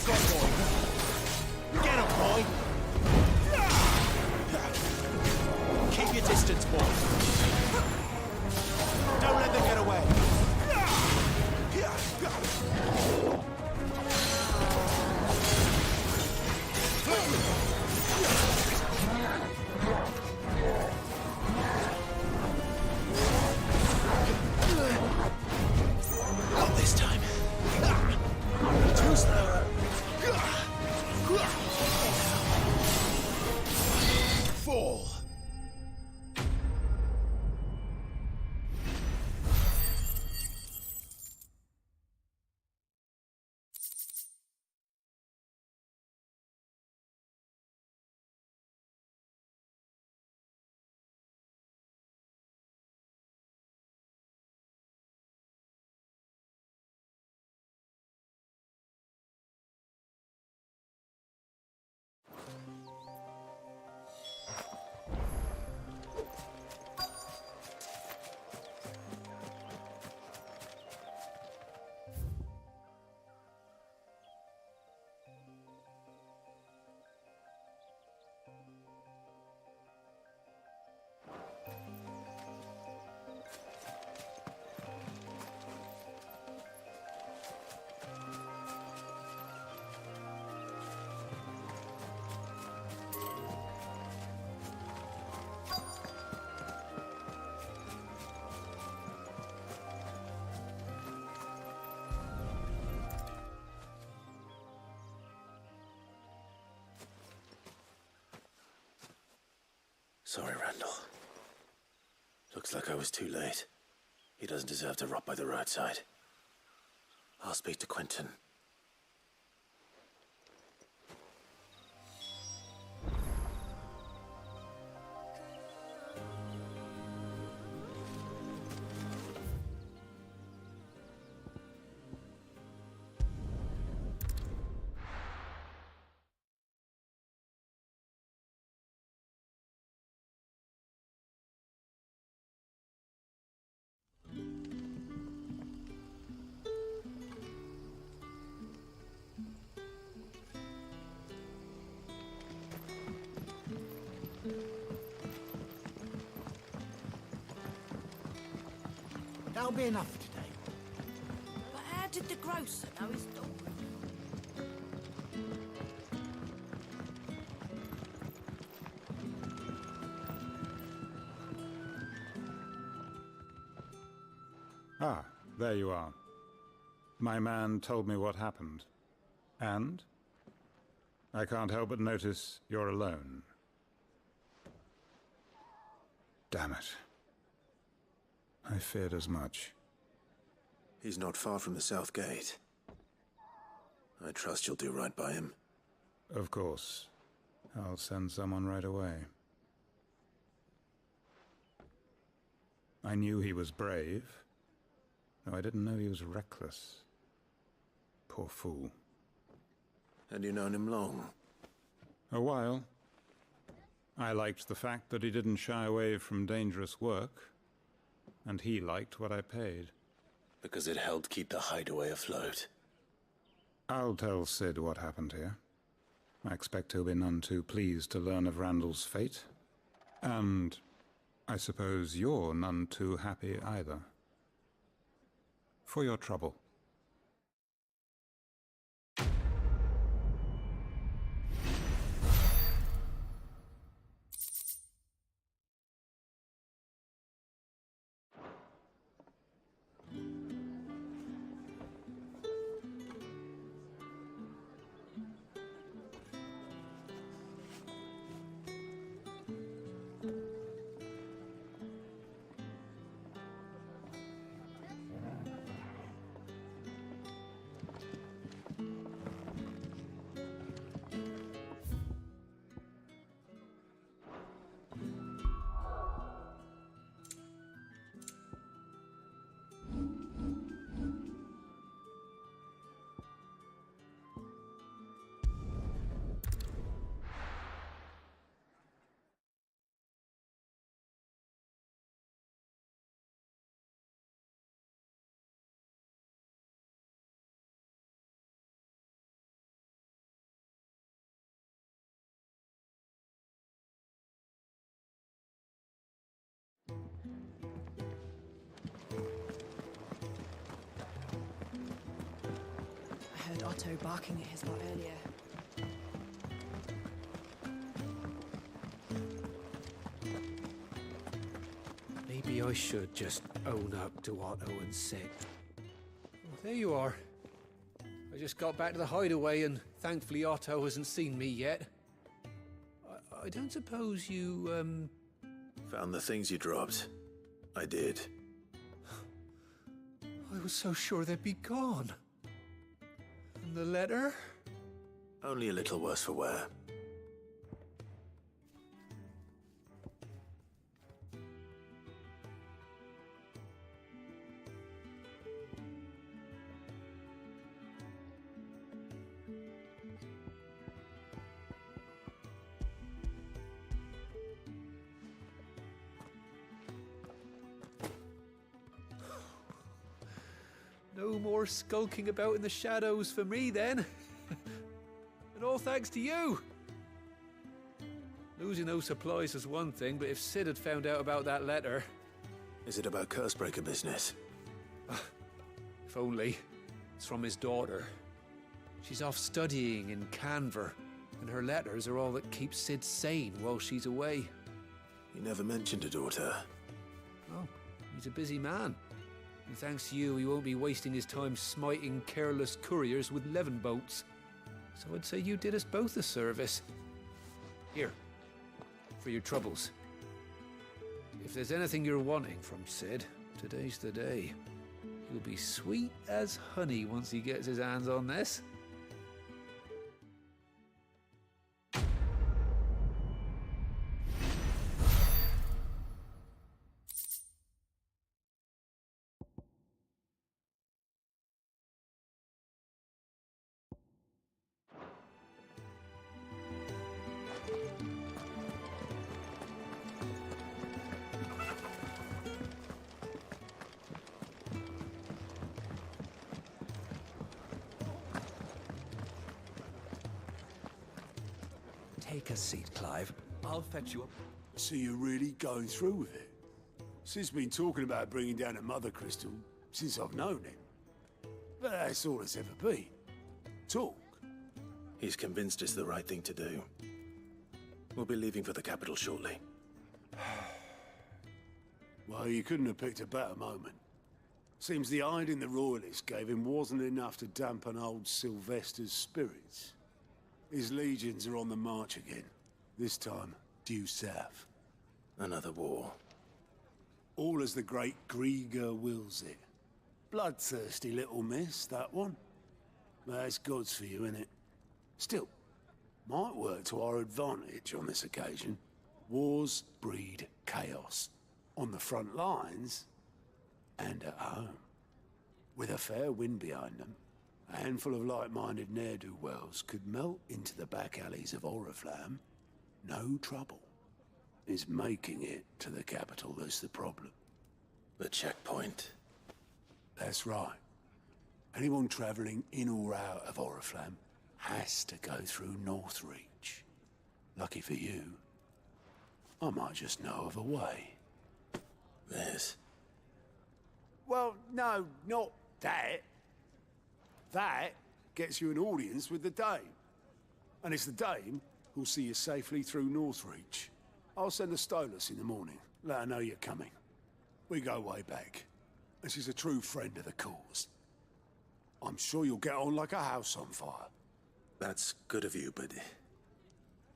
D: you've got, boy. Get him, boy. Keep your distance, boy. Don't let them get away.
G: Not this time.
D: Too slow.
M: Fall.
G: Sorry, Randall. Looks like I was too late. He doesn't deserve to rot by the roadside. I'll speak to Quentin.
U: That'll be enough for today.
T: But how did the grocer know his daughter?
A: Ah, there you are. My man told me what happened. And? I can't help but notice you're alone. Damn it. I feared as much.
G: He's not far from the South Gate. I trust you'll do right by him.
A: Of course. I'll send someone right away. I knew he was brave, though I didn't know he was reckless. Poor fool.
G: Had you known him long?
A: A while. I liked the fact that he didn't shy away from dangerous work, and he liked what I paid.
G: Because it helped keep the hideaway afloat.
A: I'll tell Sid what happened here. I expect he'll be none too pleased to learn of Randall's fate. And I suppose you're none too happy either. For your trouble.
J: heard Otto barking at his lot earlier.
P: Maybe I should just own up to Otto and Sid. Well, there you are. I just got back to the hideaway and thankfully Otto hasn't seen me yet. I don't suppose you,
L: Found the things you dropped. I did.
P: I was so sure they'd be gone. And the letter?
L: Only a little worse for wear.
P: No more skulking about in the shadows for me, then. And all thanks to you. Losing those supplies is one thing, but if Sid had found out about that letter...
L: Is it about Cursebreaker business?
P: If only. It's from his daughter. She's off studying in Canver, and her letters are all that keeps Sid sane while she's away.
L: He never mentioned a daughter.
P: Oh, he's a busy man. And thanks to you, he won't be wasting his time smiting careless couriers with levin bolts. So I'd say you did us both a service. Here, for your troubles. If there's anything you're wanting from Sid, today's the day. He'll be sweet as honey once he gets his hands on this.
O: Take a seat, Clive. I'll fetch you up.
W: So you're really going through with it? Sid's been talking about bringing down a mother crystal since I've known him. But that's all it's ever been. Talk.
L: He's convinced it's the right thing to do. We'll be leaving for the capital shortly.
W: Well, you couldn't have picked a better moment. Seems the hiding the Royalists gave him wasn't enough to dampen old Sylvester's spirits. His legions are on the march again. This time, due south.
L: Another war.
W: All as the great Grieger wills it. Bloodthirsty little miss, that one. That's God's for you, innit? Still, might work to our advantage on this occasion. Wars breed chaos. On the front lines, and at home. With a fair wind behind them, a handful of like-minded ne'er-do-wells could melt into the back alleys of Oriflamme. No trouble. It's making it to the capital that's the problem.
L: The checkpoint.
W: That's right. Anyone travelling in or out of Oriflamme has to go through Northreach. Lucky for you, I might just know of a way.
L: This?
W: Well, no, not that. That gets you an audience with the Dame. And it's the Dame who'll see you safely through Northreach. I'll send a Stolas in the morning. Let her know you're coming. We go way back. And she's a true friend of the cause. I'm sure you'll get on like a house on fire.
L: That's good of you, but...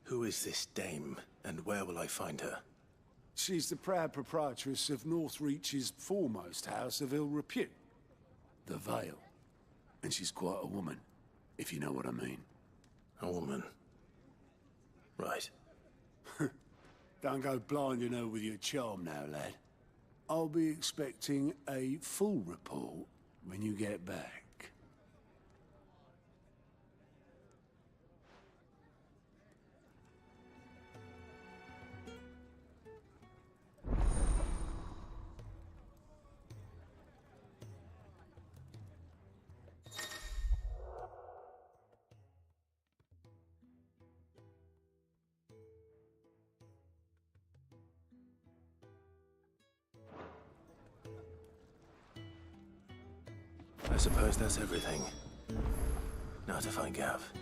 L: who is this Dame, and where will I find her?
W: She's the proud proprietress of Northreach's foremost house of ill repute. The Vale. And she's quite a woman, if you know what I mean.
L: A woman? Right.
W: Don't go blinding her with your charm now, lad. I'll be expecting a full report when you get back.
L: I suppose that's everything. Now to find Gav.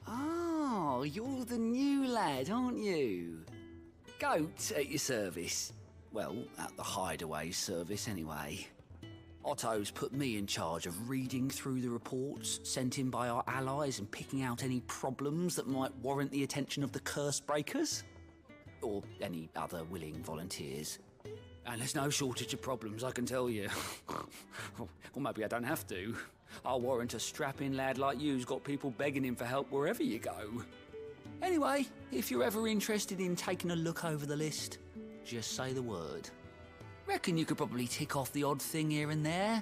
Q: Oh, you're the new lad, aren't you? Goat at your service. Well, at the Hideaway service, anyway. Otto's put me in charge of reading through the reports sent in by our allies and picking out any problems that might warrant the attention of the curse breakers. Or any other willing volunteers. And there's no shortage of problems, I can tell you. Or maybe I don't have to. I'll warrant a strapping lad like you's got people begging him for help wherever you go. Anyway, if you're ever interested in taking a look over the list, just say the word. Reckon you could probably tick off the odd thing here and there.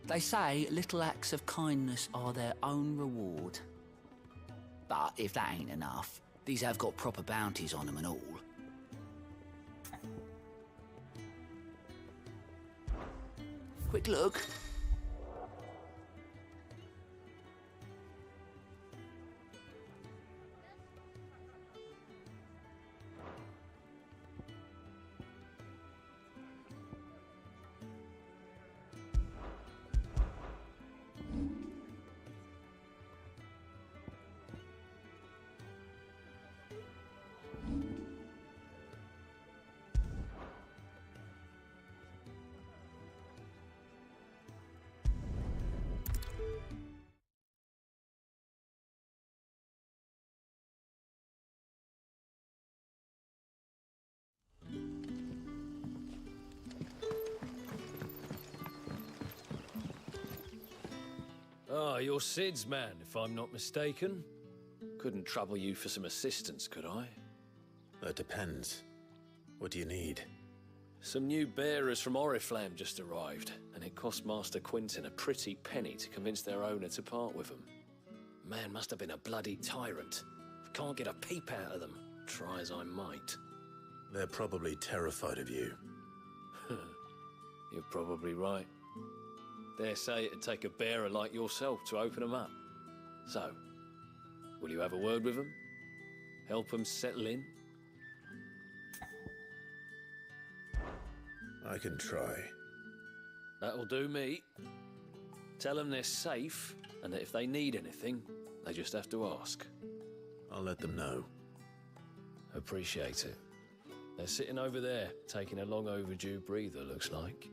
Q: They say little acts of kindness are their own reward. But if that ain't enough, these have got proper bounties on them and all. Quick look.
C: Ah, you're Sid's man, if I'm not mistaken. Couldn't trouble you for some assistance, could I?
L: That depends. What do you need?
C: Some new bearers from Oriflamme just arrived, and it cost Master Quinton a pretty penny to convince their owner to part with them. Man must have been a bloody tyrant. Can't get a peep out of them, try as I might.
L: They're probably terrified of you.
C: You're probably right. Dare say it'd take a bearer like yourself to open them up. So, will you have a word with them? Help them settle in?
L: I can try.
C: That'll do me. Tell them they're safe, and that if they need anything, they just have to ask.
L: I'll let them know.
C: Appreciate it. They're sitting over there, taking a long overdue breather, looks like.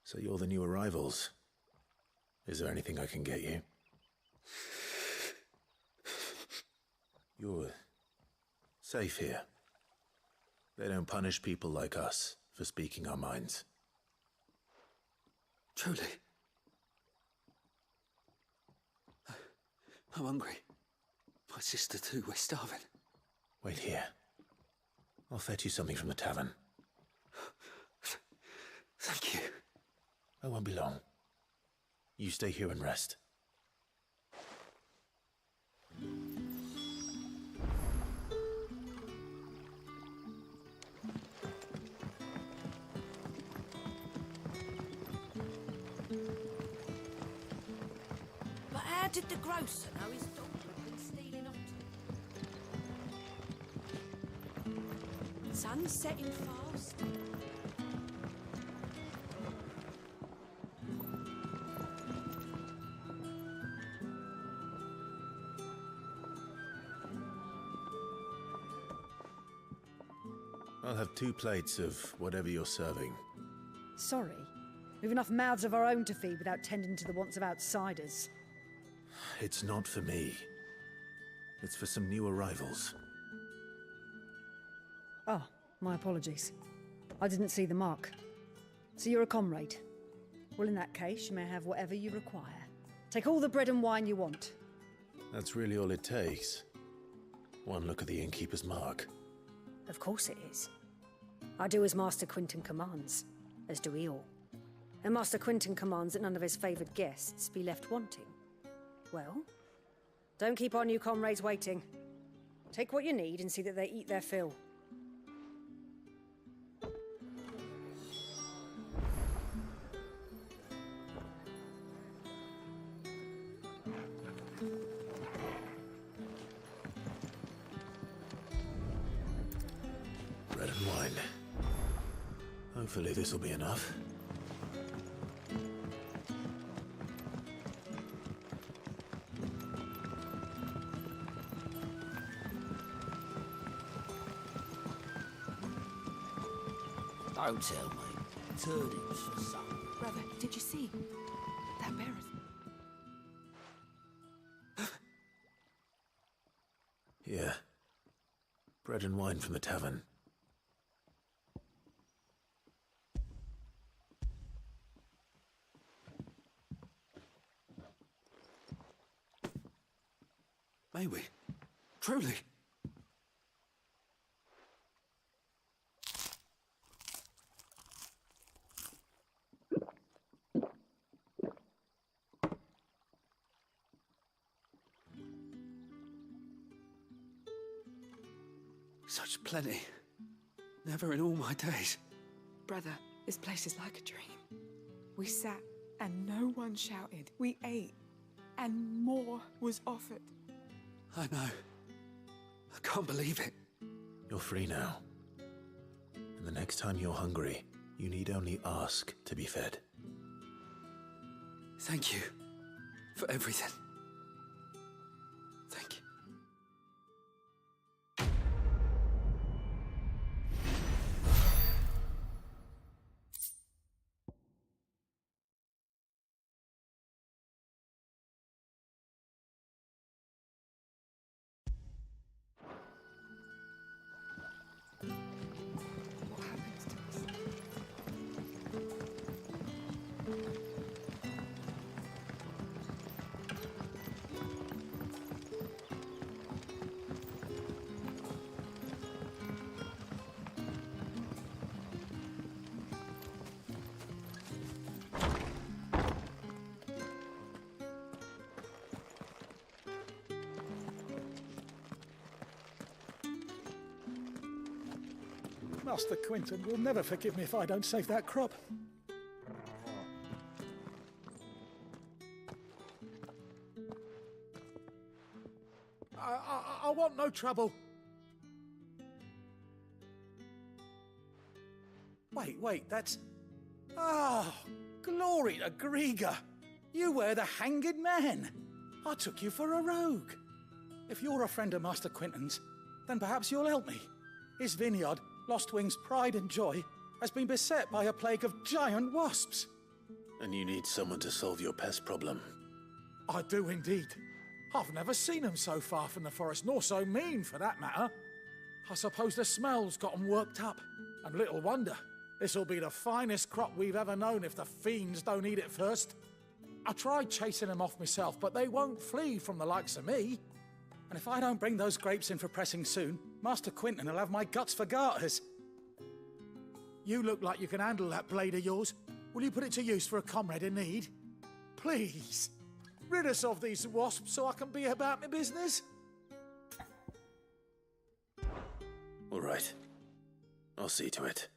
L: So you're the new arrivals. Is there anything I can get you? You're safe here. They don't punish people like us for speaking our minds.
Q: Truly. I'm hungry. My sister too, we're starving.
L: Wait here. I'll fetch you something from the tavern.
Q: Thank you.
L: I won't be long. You stay here and rest.
T: But how did the grocer know his daughter had been stealing off? Sun's setting fast.
L: I'll have 2 plates of whatever you're serving.
F: Sorry. We've enough mouths of our own to feed without tending to the wants of outsiders.
L: It's not for me. It's for some new arrivals.
F: Oh, my apologies. I didn't see the mark. So you're a comrade. Well, in that case, you may have whatever you require. Take all the bread and wine you want.
L: That's really all it takes. One look at the innkeeper's mark.
F: Of course it is. I do as Master Quinton commands, as do we all. And Master Quinton commands that none of his favoured guests be left wanting. Well, don't keep our new comrades waiting. Take what you need and see that they eat their fill.
L: Bread and wine. Hopefully this'll be enough.
Q: Don't tell me. Turnips for supper.
U: Brother, did you see? That bear is...
L: Yeah. Bread and wine from the tavern.
P: May we? Truly? Such plenty. Never in all my days.
U: Brother, this place is like a dream. We sat and no one shouted. We ate and more was offered.
P: I know. I can't believe it.
L: You're free now. And the next time you're hungry, you need only ask to be fed.
P: Thank you for everything. Thank you.
V: Master Quinton will never forgive me if I don't save that crop. I want no trouble. Wait, that's... Oh, glory to Grieger. You were the hanged man. I took you for a rogue. If you're a friend of Master Quinton's, then perhaps you'll help me. His vineyard, Lostwing's pride and joy, has been beset by a plague of giant wasps.
L: And you need someone to solve your pest problem.
V: I do indeed. I've never seen them so far from the forest, nor so mean for that matter. I suppose the smell's got 'em worked up. And little wonder. This'll be the finest crop we've ever known if the fiends don't eat it first. I tried chasing them off myself, but they won't flee from the likes of me. And if I don't bring those grapes in for pressing soon, Master Quinton will have my guts for garters. You look like you can handle that blade of yours. Will you put it to use for a comrade in need? Please, rid us of these wasps so I can be about my business.
L: All right. I'll see to it.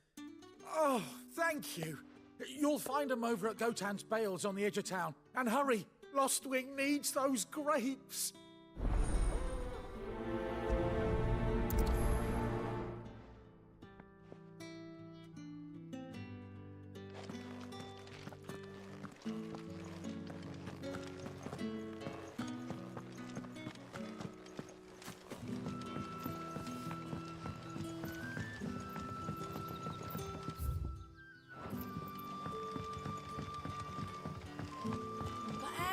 V: Oh, thank you. You'll find them over at Gotan's Bales on the edge of town. And hurry, Lostwing needs those grapes.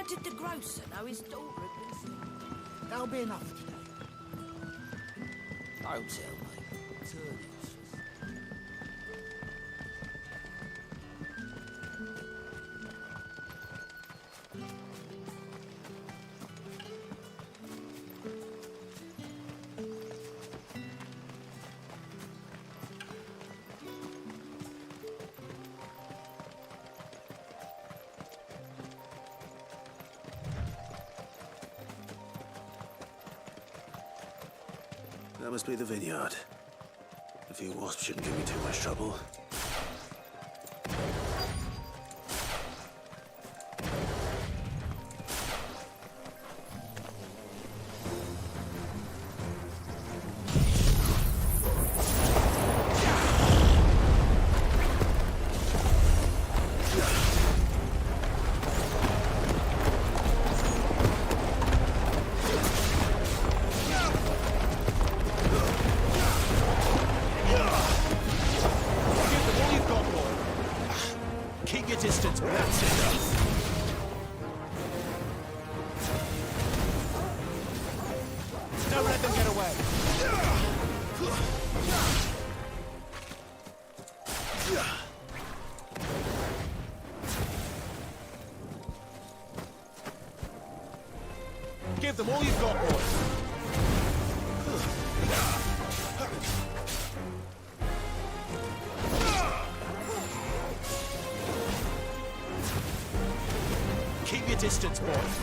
T: Did the grocer know his daughter had been sick?
V: That'll be enough today.
Q: Don't tell me. Turnips.
L: That must be the vineyard. A few wasps shouldn't give me too much trouble.
D: Give them all you've got, boys. Keep your distance, boys.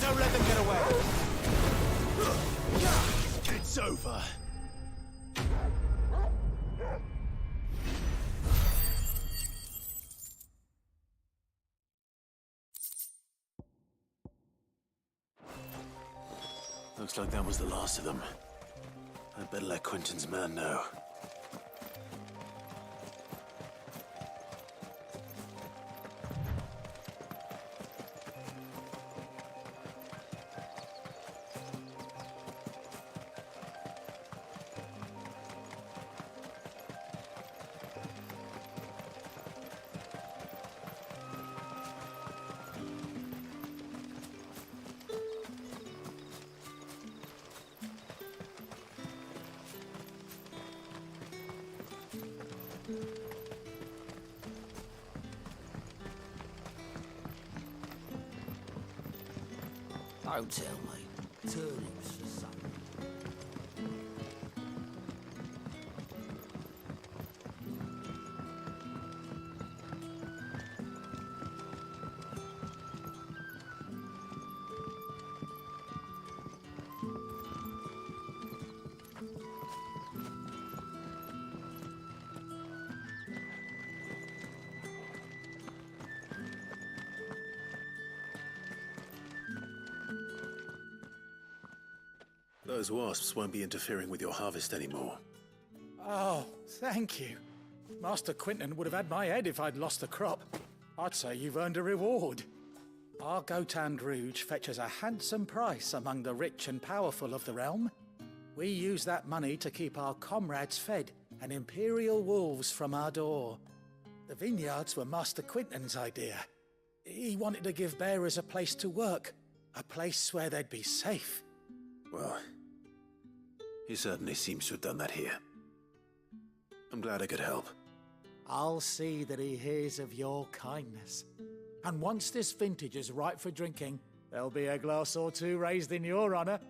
D: Don't let them get away. It's over.
L: Looks like that was the last of them. I'd better let Quentin's man know.
Q: Don't tell me. Turnips for supper.
L: Those wasps won't be interfering with your harvest anymore.
V: Oh, thank you. Master Quentin would have had my head if I'd lost the crop. I'd say you've earned a reward. Our Gotand Rouge fetches a handsome price among the rich and powerful of the realm. We use that money to keep our comrades fed and imperial wolves from our door. The vineyards were Master Quentin's idea. He wanted to give bearers a place to work, a place where they'd be safe.
L: Well, he certainly seems to have done that here. I'm glad I could help.
V: I'll see that he hears of your kindness. And once this vintage is ripe for drinking, there'll be a glass or two raised in your honor.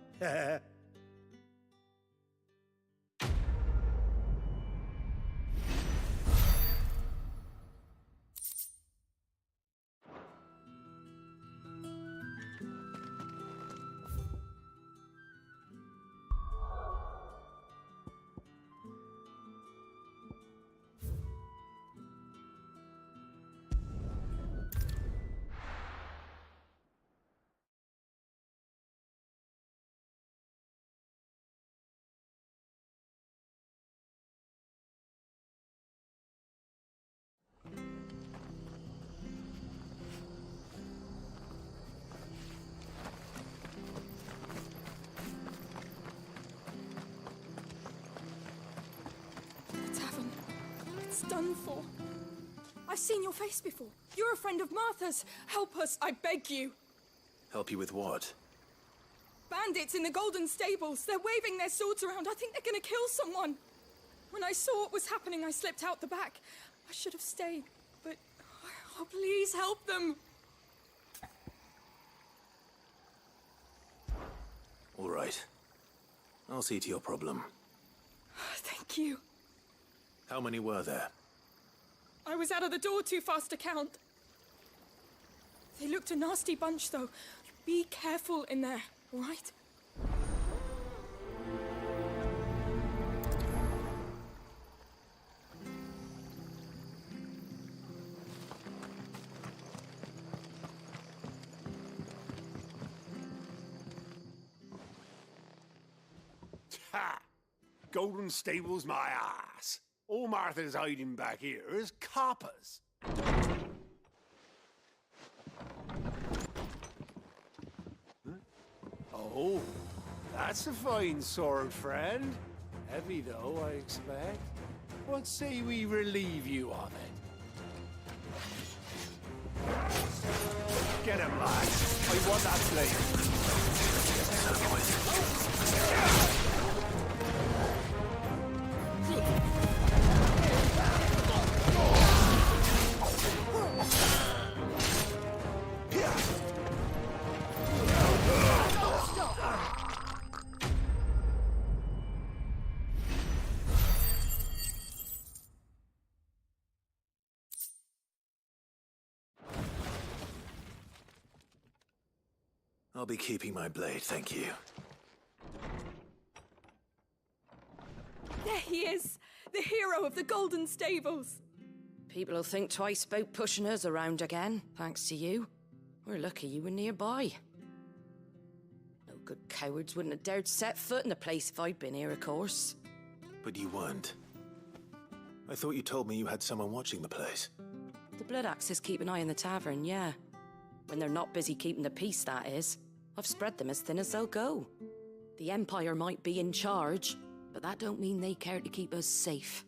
U: Done for. I've seen your face before. You're a friend of Martha's. Help us, I beg you.
L: Help you with what?
U: Bandits in the Golden Stables. They're waving their swords around. I think they're gonna kill someone. When I saw what was happening, I slipped out the back. I should have stayed, but... Oh, please help them.
L: All right. I'll see to your problem.
U: Thank you.
L: How many were there?
U: I was out of the door too fast to count. They looked a nasty bunch, though. Be careful in there, all right?
W: Ha! Golden Stable's my ass. All Martha's hiding back here is coppers. Oh, that's a fine sword, friend. Heavy, though, I expect. What say we relieve you of it? Get him, lad. I want that blade.
L: I'll be keeping my blade, thank you.
U: There he is! The hero of the Golden Stables!
T: People will think twice about pushing us around again, thanks to you. We're lucky you were nearby. No good cowards wouldn't have dared set foot in the place if I'd been here, of course.
L: But you weren't. I thought you told me you had someone watching the place.
T: The Blood Axes keep an eye on the tavern, yeah. When they're not busy keeping the peace, that is. I've spread them as thin as they'll go. The Empire might be in charge, but that don't mean they care to keep us safe.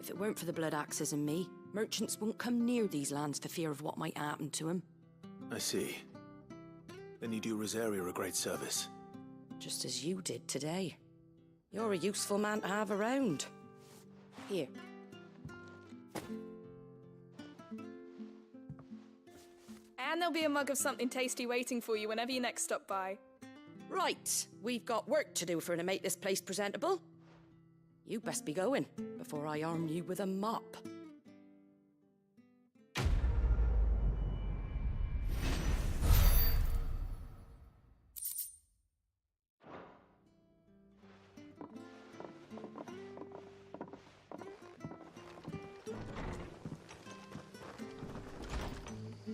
T: If it weren't for the Blood Axes and me, merchants won't come near these lands for fear of what might happen to them.
L: I see. Then you do Rosaria a great service.
T: Just as you did today. You're a useful man to have around. Here.
U: And there'll be a mug of something tasty waiting for you whenever you next stop by.
T: Right, we've got work to do for to make this place presentable. You best be going, before I arm you with a mop.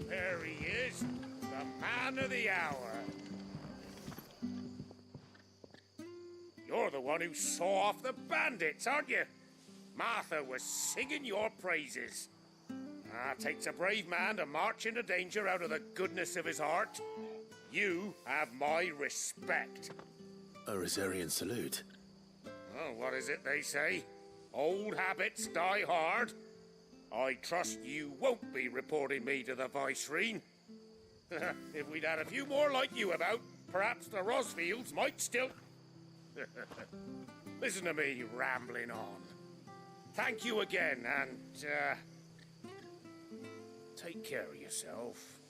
H: There he is, the man of the hour. You're the one who saw off the bandits, aren't you? Martha was singing your praises. Takes a brave man to march into danger out of the goodness of his heart. You have my respect.
L: A Rosarian salute.
H: Oh, what is it they say? Old habits die hard. I trust you won't be reporting me to the Viceroy. If we'd had a few more like you about, perhaps the Rosfields might still... Listen to me rambling on. Thank you again, and, take care of yourself.